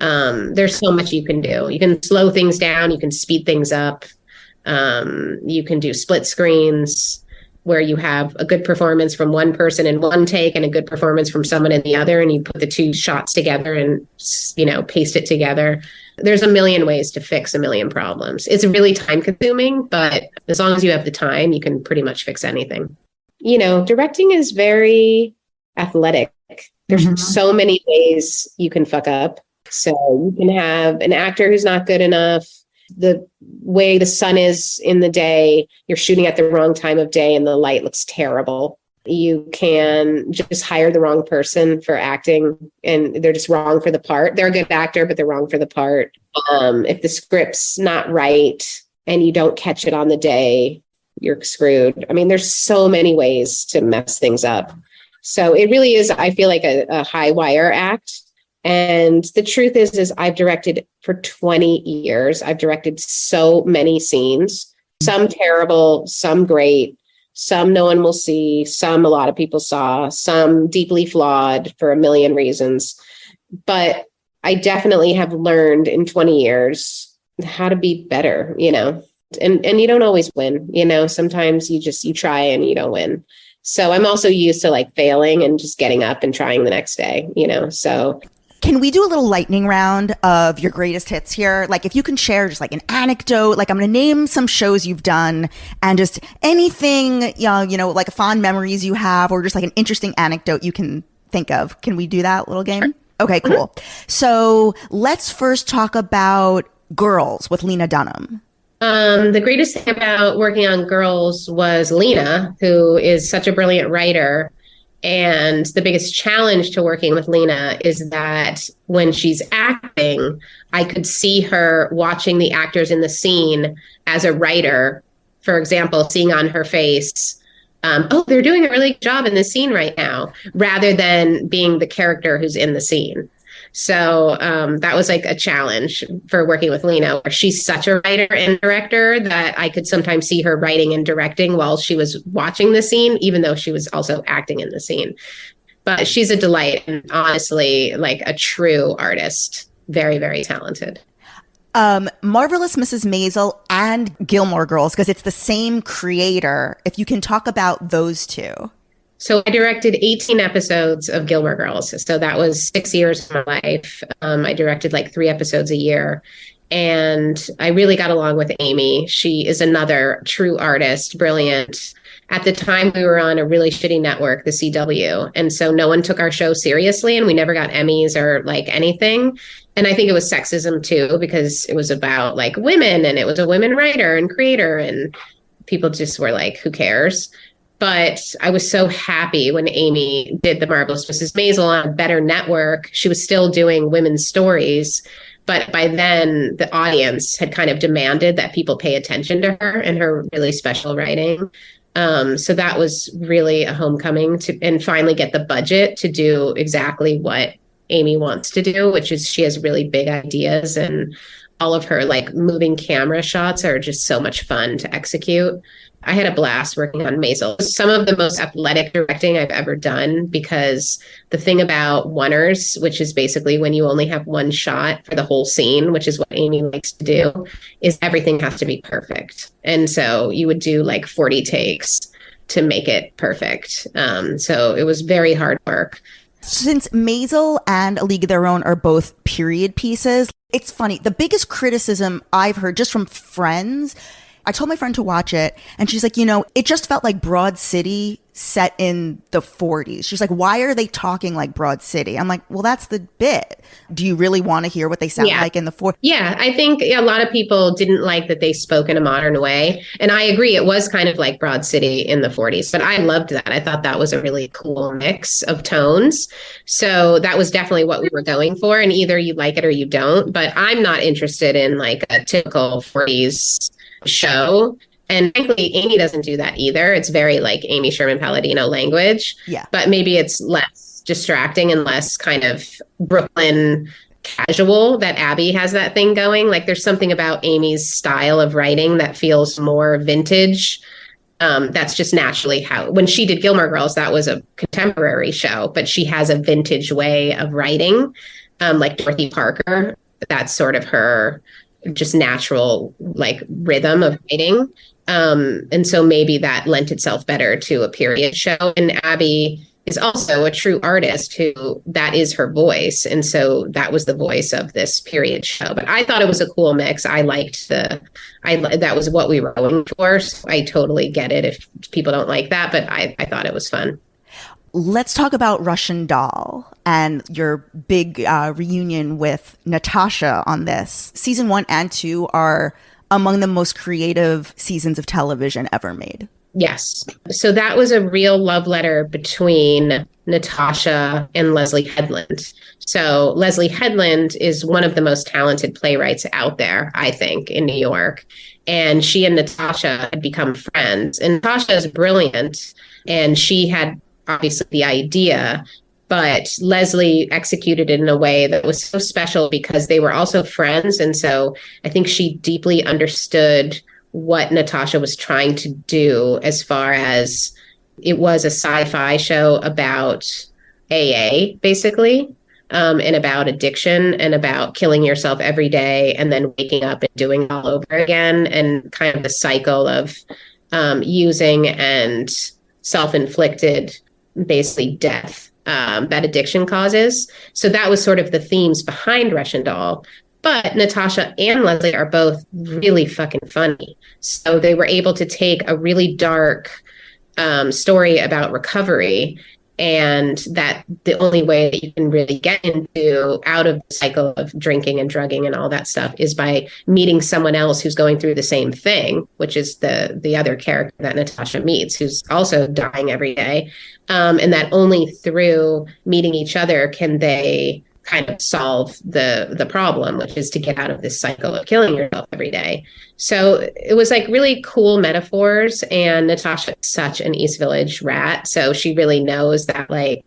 There's so much you can do. You can slow things down. You can speed things up. You can do split screens where you have a good performance from one person in one take and a good performance from someone in the other, and you put the two shots together and, you know, paste it together. There's a million ways to fix a million problems. It's really time consuming, but as long as you have the time, you can pretty much fix anything. You know, directing is very athletic. There's so many ways you can fuck up. So you can have an actor who's not good enough. The way the sun is in the day, you're shooting at the wrong time of day and the light looks terrible. You can just hire the wrong person for acting and they're just wrong for the part. They're a good actor, but they're wrong for the part. If the script's not right and you don't catch it on the day, you're screwed. I mean, there's so many ways to mess things up. So it really is, I feel like a high wire act. And the truth is I've directed for 20 years. I've directed so many scenes, some terrible, some great, some no one will see, some a lot of people saw, some deeply flawed for a million reasons. But I definitely have learned in 20 years how to be better, you know, and you don't always win, you know, sometimes you try and you don't win. So I'm also used to like failing and just getting up and trying the next day, you know, so. Can we do a little lightning round of your greatest hits here? Like if you can share just like an anecdote, like I'm going to name some shows you've done and just anything, you know, like fond memories you have or just like an interesting anecdote you can think of. Can we do that little game? Sure. Okay, cool. So let's first talk about Girls with Lena Dunham. The greatest thing about working on Girls was Lena, who is such a brilliant writer. And the biggest challenge to working with Lena is that when she's acting, I could see her watching the actors in the scene as a writer, for example, seeing on her face, oh, they're doing a really good job in the scene right now, rather than being the character who's in the scene. So that was like a challenge for working with Lena, where she's such a writer and director that I could sometimes see her writing and directing while she was watching the scene, even though she was also acting in the scene. But she's a delight and honestly, like a true artist. Very, very talented. Marvelous Mrs. Maisel and Gilmore Girls, because it's the same creator. If you can talk about those two. So I directed 18 episodes of Gilmore Girls. So that was 6 years of my life. I directed like 3 episodes a year. And I really got along with Amy. She is another true artist, brilliant. At the time, we were on a really shitty network, the CW. And so no one took our show seriously and we never got Emmys or like anything. And I think it was sexism too, because it was about like women and it was a women writer and creator and people just were like, who cares? But I was so happy when Amy did The Marvelous Mrs. Maisel on a better network. She was still doing women's stories, but by then the audience had kind of demanded that people pay attention to her and her really special writing. So that was really a homecoming and finally get the budget to do exactly what Amy wants to do, which is she has really big ideas, and all of her like moving camera shots are just so much fun to execute. I had a blast working on Maisel. Some of the most athletic directing I've ever done, because the thing about oneers, which is basically when you only have one shot for the whole scene, which is what Amy likes to do, is everything has to be perfect. And so you would do like 40 takes to make it perfect. So it was very hard work. Since Maisel and A League of Their Own are both period pieces, it's funny. The biggest criticism I've heard just from friends, I told my friend to watch it, and she's like, it just felt like Broad City set in the 40s. She's like, why are they talking like Broad City? I'm like, well, that's the bit. Do you really want to hear what they sound like in the 40s? Yeah, I think a lot of people didn't like that they spoke in a modern way. And I agree, it was kind of like Broad City in the 40s, but I loved that. I thought that was a really cool mix of tones. So that was definitely what we were going for. And either you like it or you don't. But I'm not interested in like a typical 40s show. And frankly, Amy doesn't do that either. It's very like Amy Sherman Palladino language. Yeah. But maybe it's less distracting and less kind of Brooklyn casual that Abby has that thing going. Like there's something about Amy's style of writing that feels more vintage. That's just naturally how, when she did Gilmore Girls, that was a contemporary show, but she has a vintage way of writing, like Dorothy Parker. That's sort of her just natural like rhythm of writing. And so maybe that lent itself better to a period show. And Abby is also a true artist who that is her voice. And so that was the voice of this period show. But I thought it was a cool mix. I liked that was what we were going for. So I totally get it if people don't like that, but I thought it was fun. Let's talk about Russian Doll and your big reunion with Natasha on this. Season 1 and 2 are among the most creative seasons of television ever made. Yes. So that was a real love letter between Natasha and Leslie Headland. So Leslie Headland is one of the most talented playwrights out there, I think, in New York. And she and Natasha had become friends. And Natasha is brilliant. And she had obviously the idea, but Leslie executed it in a way that was so special because they were also friends. And so I think she deeply understood what Natasha was trying to do, as far as it was a sci-fi show about AA, basically, and about addiction and about killing yourself every day and then waking up and doing it all over again, and kind of the cycle of using and self-inflicted, basically death that addiction causes. So that was sort of the themes behind Russian Doll. But Natasha and Leslie are both really fucking funny. So they were able to take a really dark story about recovery, and that the only way that you can really get out of the cycle of drinking and drugging and all that stuff is by meeting someone else who's going through the same thing, which is the other character that Natasha meets, who's also dying every day. And that only through meeting each other can they kind of solve the problem, which is to get out of this cycle of killing yourself every day. So it was like really cool metaphors, and Natasha is such an East Village rat. So she really knows that like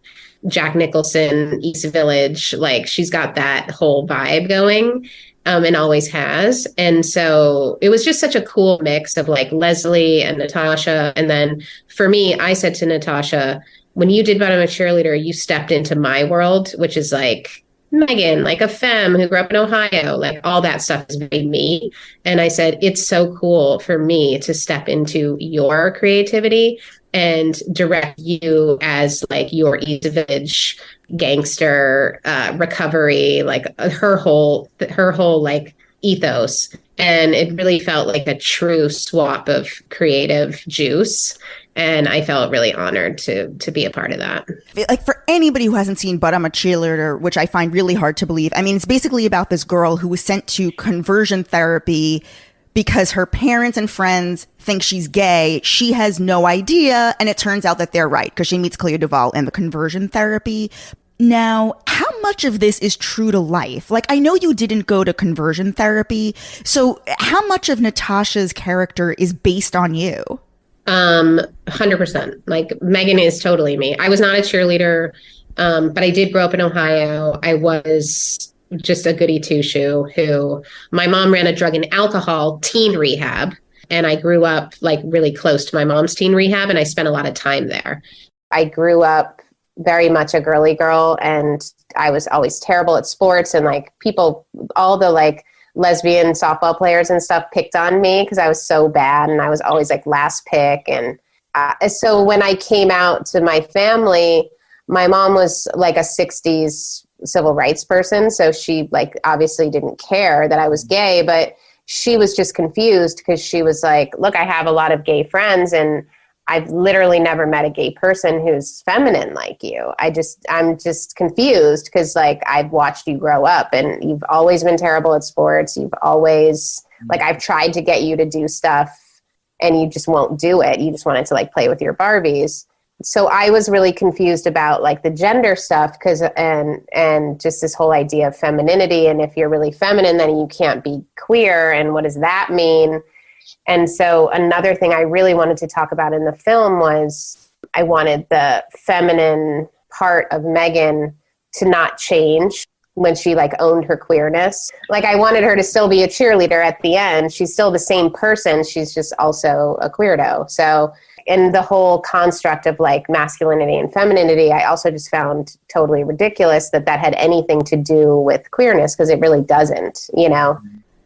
Jack Nicholson, East Village, like she's got that whole vibe going, and always has. And so it was just such a cool mix of like Leslie and Natasha. And then for me, I said to Natasha, when you did But I'm a Cheerleader, you stepped into my world, which is like Megan, like a femme who grew up in Ohio, like all that stuff is very me. And I said, it's so cool for me to step into your creativity and direct you as like your East Village gangster recovery, like her whole like ethos. And it really felt like a true swap of creative juice. And I felt really honored to be a part of that. Like for anybody who hasn't seen But I'm a Cheerleader, which I find really hard to believe. I mean, it's basically about this girl who was sent to conversion therapy because her parents and friends think she's gay. She has no idea. And it turns out that they're right because she meets Clea DuVall in the conversion therapy. Now, how much of this is true to life? Like, I know you didn't go to conversion therapy. So how much of Natasha's character is based on you? 100%. Like, Megan is totally me. I was not a cheerleader, but I did grow up in Ohio. I was just a goody two-shoe who my mom ran a drug and alcohol teen rehab. And I grew up like really close to my mom's teen rehab, and I spent a lot of time there. I grew up very much a girly girl, and I was always terrible at sports, and like people, all the like lesbian softball players and stuff picked on me because I was so bad, and I was always like last pick. And so when I came out to my family, my mom was like a 60s civil rights person, so she like obviously didn't care that I was gay, but she was just confused because she was like, look, I have a lot of gay friends, and I've literally never met a gay person who's feminine like you. I'm just confused because like I've watched you grow up, and you've always been terrible at sports. You've always like, I've tried to get you to do stuff and you just won't do it. You just wanted to like play with your Barbies. So I was really confused about like the gender stuff and just this whole idea of femininity. And if you're really feminine, then you can't be queer. And what does that mean? And so another thing I really wanted to talk about in the film was I wanted the feminine part of Megan to not change when she like owned her queerness. Like I wanted her to still be a cheerleader at the end. She's still the same person. She's just also a queerdo. So in the whole construct of like masculinity and femininity, I also just found totally ridiculous that had anything to do with queerness, because it really doesn't, you know?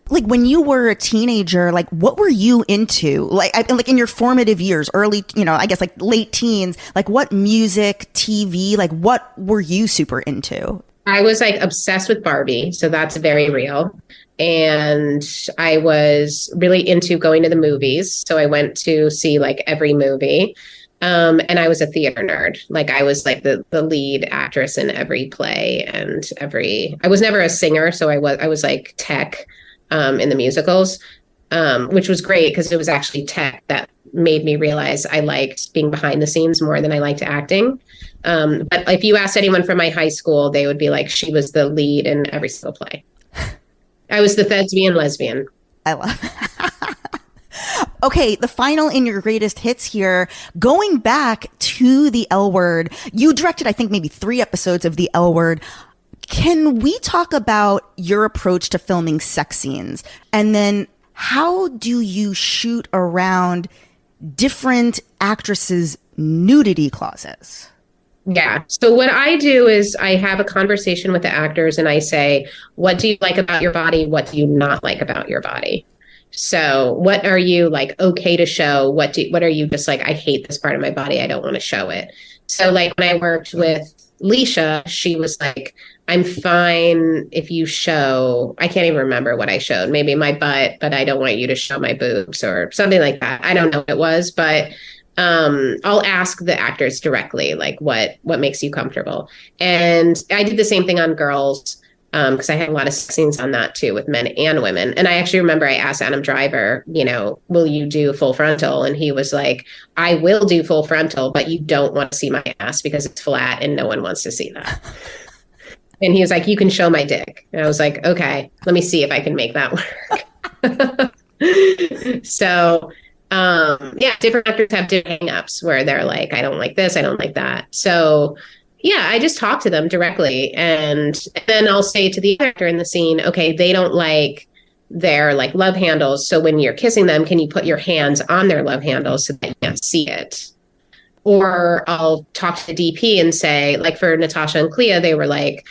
Like when you were a teenager, like what were you into? Like in your formative years, early, I guess like late teens, like what music, TV, like what were you super into? I was like obsessed with Barbie. So that's very real. And I was really into going to the movies. So I went to see like every movie. And I was a theater nerd. Like I was like the lead actress in every play and I was never a singer. So I was like tech in the musicals, which was great because it was actually tech that made me realize I liked being behind the scenes more than I liked acting. But if you asked anyone from my high school, they would be like, she was the lead in every single play. I was the thespian lesbian. I love it. Okay, the final in your greatest hits here. Going back to the L Word, you directed, I think, maybe 3 episodes of the L Word. Can we talk about your approach to filming sex scenes? And then how do you shoot around different actresses' nudity clauses? Yeah. So what I do is I have a conversation with the actors and I say, what do you like about your body? What do you not like about your body? So what are you like okay to show? What are you just like, I hate this part of my body, I don't want to show it. So like when I worked with Leisha, she was like, I'm fine if you show, I can't even remember what I showed, maybe my butt, but I don't want you to show my boobs or something like that. I don't know what it was, but I'll ask the actors directly, like what makes you comfortable. And I did the same thing on Girls, because I had a lot of scenes on that too with men and women. And I actually remember I asked Adam Driver, will you do full frontal? And he was like, I will do full frontal, but you don't want to see my ass because it's flat and no one wants to see that. And he was like, you can show my dick. And I was like, okay, let me see if I can make that work. So yeah, different actors have different hang-ups where they're like, I don't like this, I don't like that. So yeah, I just talk to them directly. And then I'll say to the actor in the scene, okay, they don't like their like love handles. So when you're kissing them, can you put your hands on their love handles so that you can't see it? Or I'll talk to the DP and say, like for Natasha and Clea, they were like,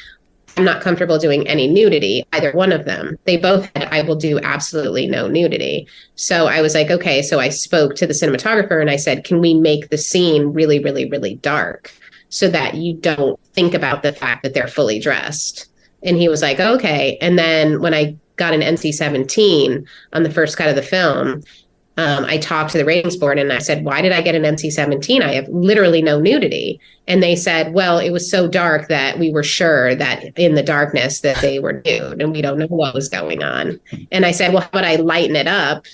I'm not comfortable doing any nudity, either one of them. They both said, I will do absolutely no nudity. So I was like, okay. So I spoke to the cinematographer and I said, can we make the scene really, really, really dark so that you don't think about the fact that they're fully dressed? And he was like, okay. And then when I got an NC-17 on the first cut of the film, I talked to the ratings board and I said, why did I get an NC-17? I have literally no nudity. And they said, well, it was so dark that we were sure that in the darkness that they were nude and we don't know what was going on. And I said, well, how about I lighten it up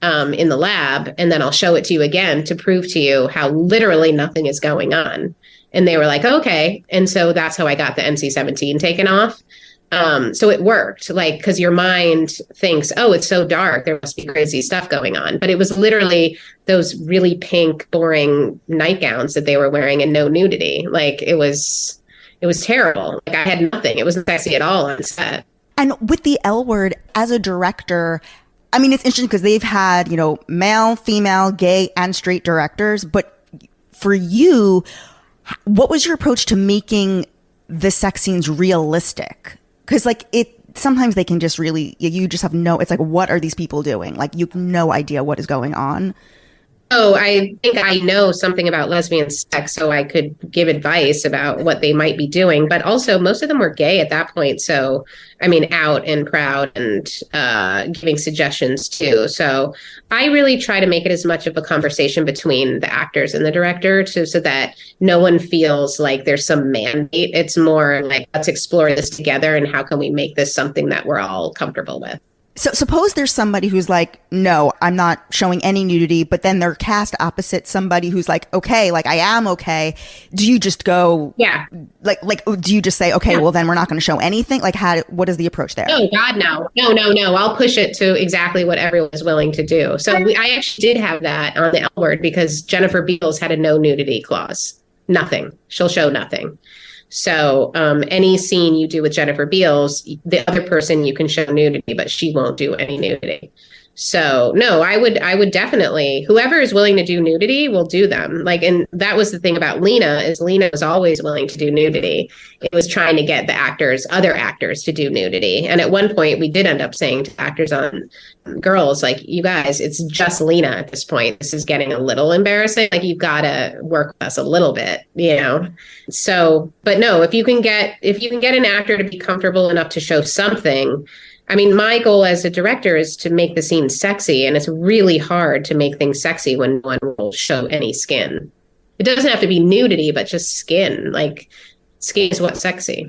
in the lab and then I'll show it to you again to prove to you how literally nothing is going on. And they were like, okay. And so that's how I got the NC-17 taken off. So it worked, like, because your mind thinks, oh, it's so dark, there must be crazy stuff going on. But it was literally those really pink, boring nightgowns that they were wearing and no nudity. Like it was terrible. Like I had nothing. It wasn't sexy at all on set. And with the L Word as a director, I mean, it's interesting because they've had, you know, male, female, gay, and straight directors. But for you, what was your approach to making the sex scenes realistic? Because like sometimes they can just really, you just have no, it's like, what are these people doing? Like you have no idea what is going on. Oh, I think I know something about lesbian sex, so I could give advice about what they might be doing. But also, most of them were gay at that point. So, I mean, out and proud and giving suggestions too. So I really try to make it as much of a conversation between the actors and the director so that no one feels like there's some mandate. It's more like, let's explore this together and how can we make this something that we're all comfortable with. So suppose there's somebody who's like, no, I'm not showing any nudity, but then they're cast opposite somebody who's like, okay, like I am okay. Do you just go, yeah, like, do you just say, okay, yeah, well then we're not going to show anything? Like what is the approach there? Oh God, no. I'll push it to exactly what everyone's willing to do. So I actually did have that on the L Word because Jennifer Beals had a no nudity clause. Nothing. She'll show nothing. So any scene you do with Jennifer Beals, the other person you can show nudity, but she won't do any nudity. So no, I would definitely, whoever is willing to do nudity will do them. Like, and that was the thing about Lena, is Lena was always willing to do nudity. It was trying to get the other actors to do nudity. And at one point we did end up saying to actors on Girls, like, you guys, it's just Lena at this point. This is getting a little embarrassing. Like, you've got to work with us a little bit, you know? So, but no, if you can get an actor to be comfortable enough to show something. I mean, my goal as a director is to make the scene sexy, and it's really hard to make things sexy when one will show any skin. It doesn't have to be nudity, but just skin. Like, skin is what's sexy.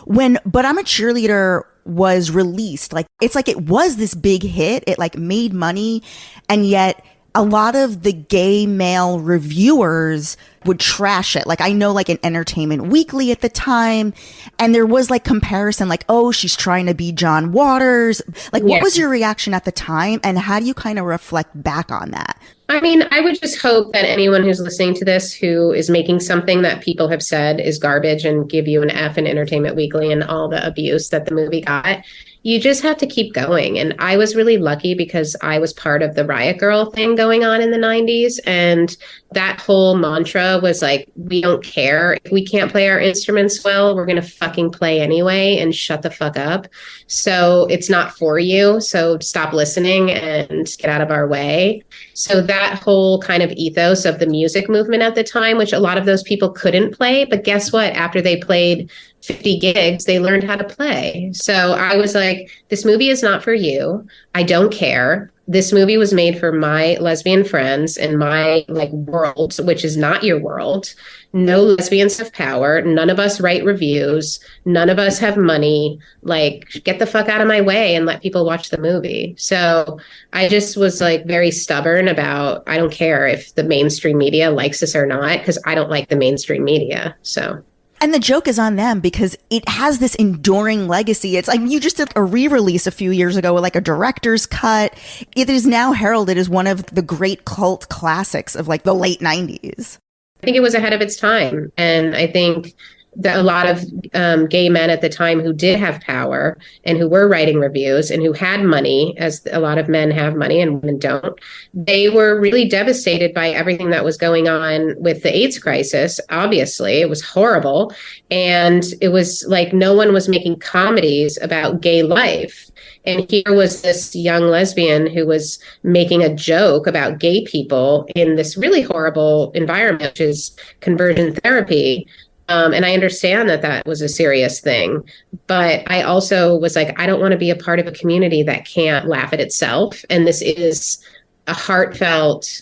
When But I'm a Cheerleader was released, like, it's like it was this big hit. It like made money, and yet a lot of the gay male reviewers would trash it. Like, I know, like in Entertainment Weekly at the time, and there was like comparison, like, oh, she's trying to be John Waters. Like, what was your reaction at the time, and how do you kind of reflect back on that? I mean, I would just hope that anyone who's listening to this who is making something that people have said is garbage and give you an F in Entertainment Weekly and all the abuse that the movie got, you just have to keep going. And I was really lucky because I was part of the Riot Girl thing going on in the 90s. And that whole mantra was like, we don't care. If we can't play our instruments well, we're going to fucking play anyway and shut the fuck up. So it's not for you. So stop listening and get out of our way. So that whole kind of ethos of the music movement at the time, which a lot of those people couldn't play, but guess what? After they played 50 gigs, they learned how to play. So I was like, this movie is not for you. I don't care. This movie was made for my lesbian friends and my like world, which is not your world. No lesbians have power. None of us write reviews. None of us have money. Like, get the fuck out of my way and let people watch the movie. So I just was like very stubborn about, I don't care if the mainstream media likes this or not, because I don't like the mainstream media. So. And the joke is on them because it has this enduring legacy. It's like you just did a re-release a few years ago with like a director's cut. It is now heralded as one of the great cult classics of like the late 90s. I think it was ahead of its time. And I think that a lot of gay men at the time who did have power and who were writing reviews and who had money, as a lot of men have money and women don't, they were really devastated by everything that was going on with the AIDS crisis. Obviously, it was horrible. And it was like no one was making comedies about gay life. And here was this young lesbian who was making a joke about gay people in this really horrible environment, which is conversion therapy. And I understand that that was a serious thing, but I also was like, I don't want to be a part of a community that can't laugh at itself. And this is a heartfelt,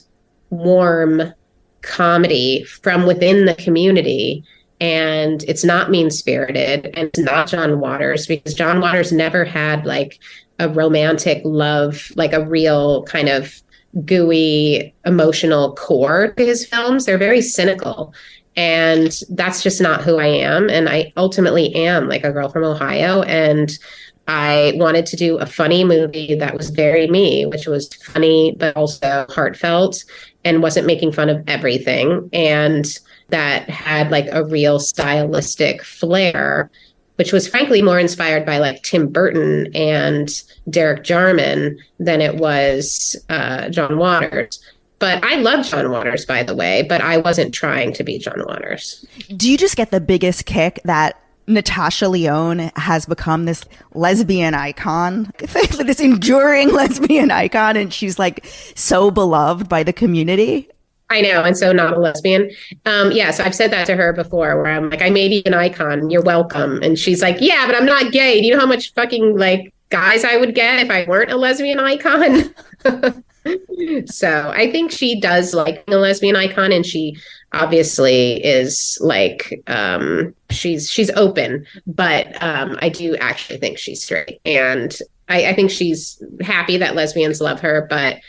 warm comedy from within the community. And it's not mean spirited, and it's not John Waters, because John Waters never had like a romantic love, like a real kind of gooey emotional core to his films. They're very cynical. And that's just not who I am. And I ultimately am like a girl from Ohio. And I wanted to do a funny movie that was very me, which was funny, but also heartfelt and wasn't making fun of everything. And that had like a real stylistic flair, which was frankly more inspired by like Tim Burton and Derek Jarman than it was John Waters. But I love John Waters, by the way, but I wasn't trying to be John Waters. Do you just get the biggest kick that Natasha Lyonne has become this lesbian icon, this enduring lesbian icon, and she's like so beloved by the community? I know, and so not a lesbian. Yeah, so I've said that to her before, where I'm like, I made you an icon, you're welcome. And she's like, yeah, but I'm not gay. Do you know how much fucking like guys I would get if I weren't a lesbian icon? So I think she does like being a lesbian icon, and she obviously is like she's open, but I do actually think she's straight, and I think she's happy that lesbians love her, but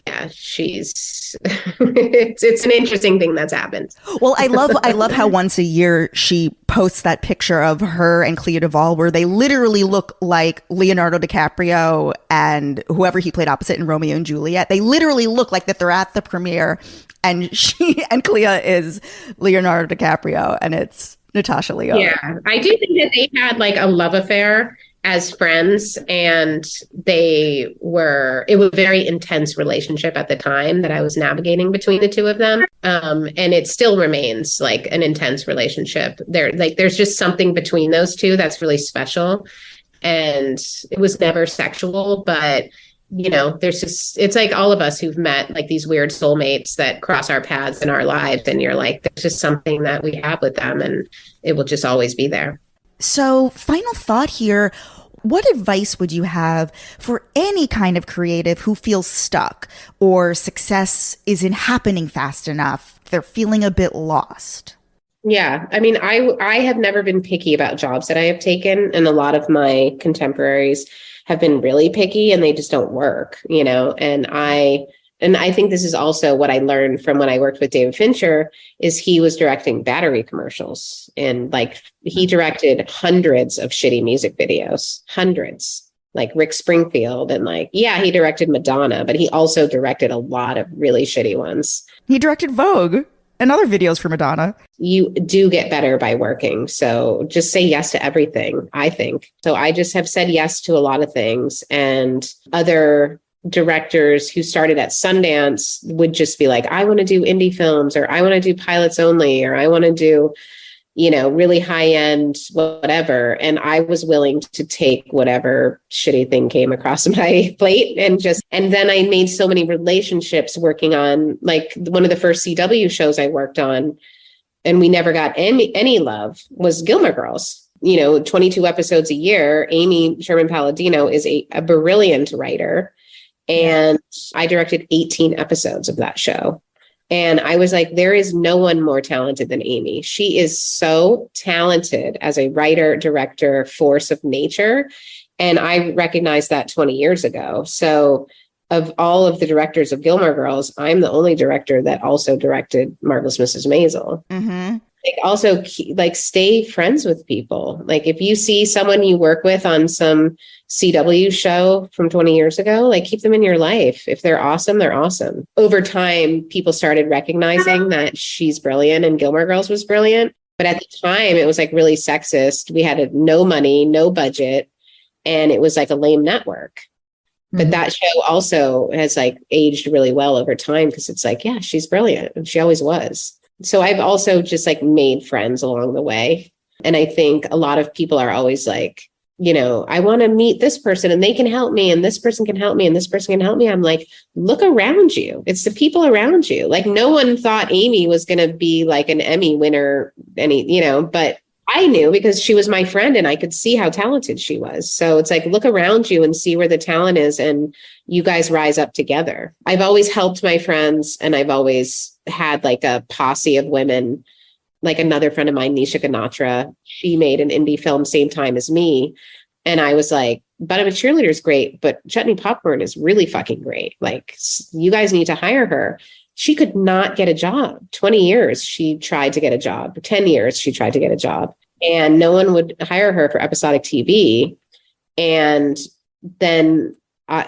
yeah, she's it's an interesting thing that's happened. Well, I love how once a year she posts that picture of her and Clea DuVall where they literally look like Leonardo DiCaprio and whoever he played opposite in Romeo and Juliet. They literally look like that they're at the premiere, and she and Clea is Leonardo DiCaprio and it's Natasha Lyonne. Yeah, I do think that they had like a love affair as friends, and it was a very intense relationship at the time that I was navigating between the two of them. And it still remains like an intense relationship. There's just something between those two that's really special. And it was never sexual, but you know, it's like all of us who've met like these weird soulmates that cross our paths in our lives. And you're like, there's just something that we have with them, and it will just always be there. So, final thought here. What advice would you have for any kind of creative who feels stuck or success isn't happening fast enough? They're feeling a bit lost. Yeah. I mean, I have never been picky about jobs that I have taken. And a lot of my contemporaries have been really picky and they just don't work, you know, and I think this is also what I learned from when I worked with David Fincher, is he was directing battery commercials, and like he directed hundreds of shitty music videos, hundreds, like Rick Springfield, and like, yeah, he directed Madonna, but he also directed a lot of really shitty ones. He directed Vogue and other videos for Madonna. You do get better by working. So just say yes to everything, I think. So I just have said yes to a lot of things, and other directors who started at Sundance would just be like, I want to do indie films, or I want to do pilots only, or I want to do, you know, really high end, whatever. And I was willing to take whatever shitty thing came across my plate, and then I made so many relationships working on like one of the first CW shows I worked on, and we never got any love, was Gilmore Girls. You know, 22 episodes a year. Amy Sherman Palladino is a brilliant writer. And I directed 18 episodes of that show. And I was like, there is no one more talented than Amy. She is so talented as a writer, director, force of nature. And I recognized that 20 years ago. So of all of the directors of Gilmore Girls, I'm the only director that also directed Marvelous Mrs. Maisel. Mm-hmm. Like also like stay friends with people. Like if you see someone you work with on some CW show from 20 years ago, like keep them in your life. If they're awesome, they're awesome. Over time, people started recognizing that she's brilliant and Gilmore Girls was brilliant. But at the time, it was like really sexist. We had no money, no budget, and it was like a lame network. Mm-hmm. But that show also has like aged really well over time, because it's like, yeah, she's brilliant. And she always was. So I've also just like made friends along the way. And I think a lot of people are always like, you know, I want to meet this person and they can help me, and this person can help me, and this person can help me. I'm like, look around you. It's the people around you. Like no one thought Amy was going to be like an Emmy winner, you know, but I knew because she was my friend and I could see how talented she was. So it's like, look around you and see where the talent is, and you guys rise up together. I've always helped my friends, and I've always had like a posse of women. Like another friend of mine, Nisha Ganatra, she made an indie film same time as me. And I was like, But I'm a Cheerleader is great, but Chutney Popcorn is really fucking great. Like, you guys need to hire her. She could not get a job. 20 years she tried to get a job. 10 years she tried to get a job. And no one would hire her for episodic TV. And then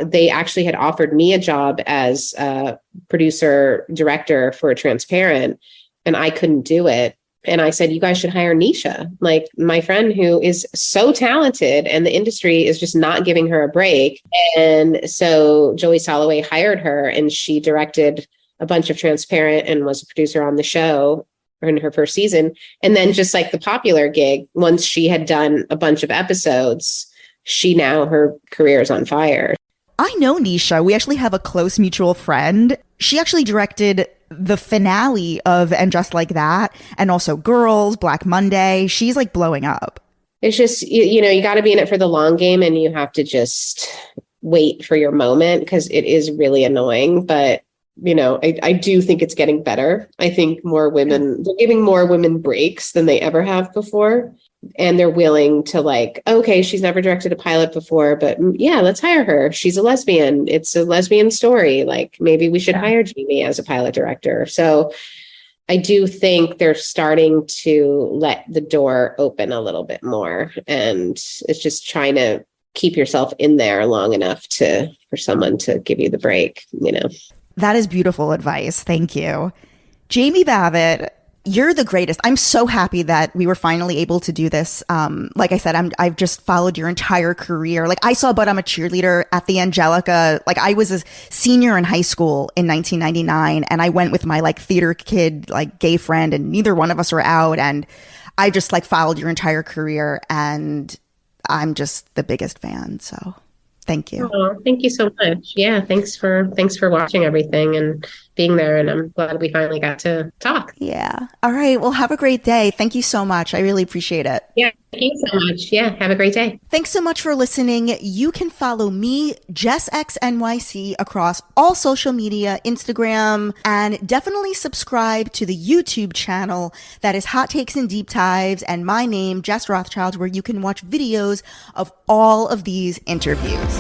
they actually had offered me a job as a producer director for Transparent, and I couldn't do it. And I said, you guys should hire Nisha, like my friend who is so talented, and the industry is just not giving her a break. And so Joey Soloway hired her, and she directed a bunch of Transparent and was a producer on the show in her first season. And then just like the popular gig, once she had done a bunch of episodes, her career is on fire. I know Nisha. We actually have a close mutual friend. She actually directed the finale of And Just Like That, and also Girls, Black Monday. She's like blowing up. It's just, you know, you got to be in it for the long game, and you have to just wait for your moment, because it is really annoying. But, you know, I do think it's getting better. I think they're giving more women breaks than they ever have before. And they're willing to like, okay, she's never directed a pilot before, but yeah, let's hire her. She's a lesbian. It's a lesbian story. Like, maybe we should hire Jamie as a pilot director. So I do think they're starting to let the door open a little bit more. And it's just trying to keep yourself in there long enough for someone to give you the break, you know. That is beautiful advice. Thank you. Jamie Babbitt, you're the greatest. I'm so happy that we were finally able to do this. Like I said, I've just followed your entire career. Like, I saw But I'm a Cheerleader at the Angelica. Like, I was a senior in high school in 1999, and I went with my like theater kid, like gay friend, and neither one of us were out. And I just like followed your entire career, and I'm just the biggest fan. So thank you. Oh, thank you so much. Yeah, thanks for watching everything and being there. And I'm glad we finally got to talk. Yeah. All right. Well, have a great day. Thank you so much. I really appreciate it. Yeah, thank you so much. Yeah, have a great day. Thanks so much for listening. You can follow me, Jess X NYC, across all social media, Instagram, and definitely subscribe to the YouTube channel that is Hot Takes and Deep Dives, and my name, Jess Rothschild, where you can watch videos of all of these interviews.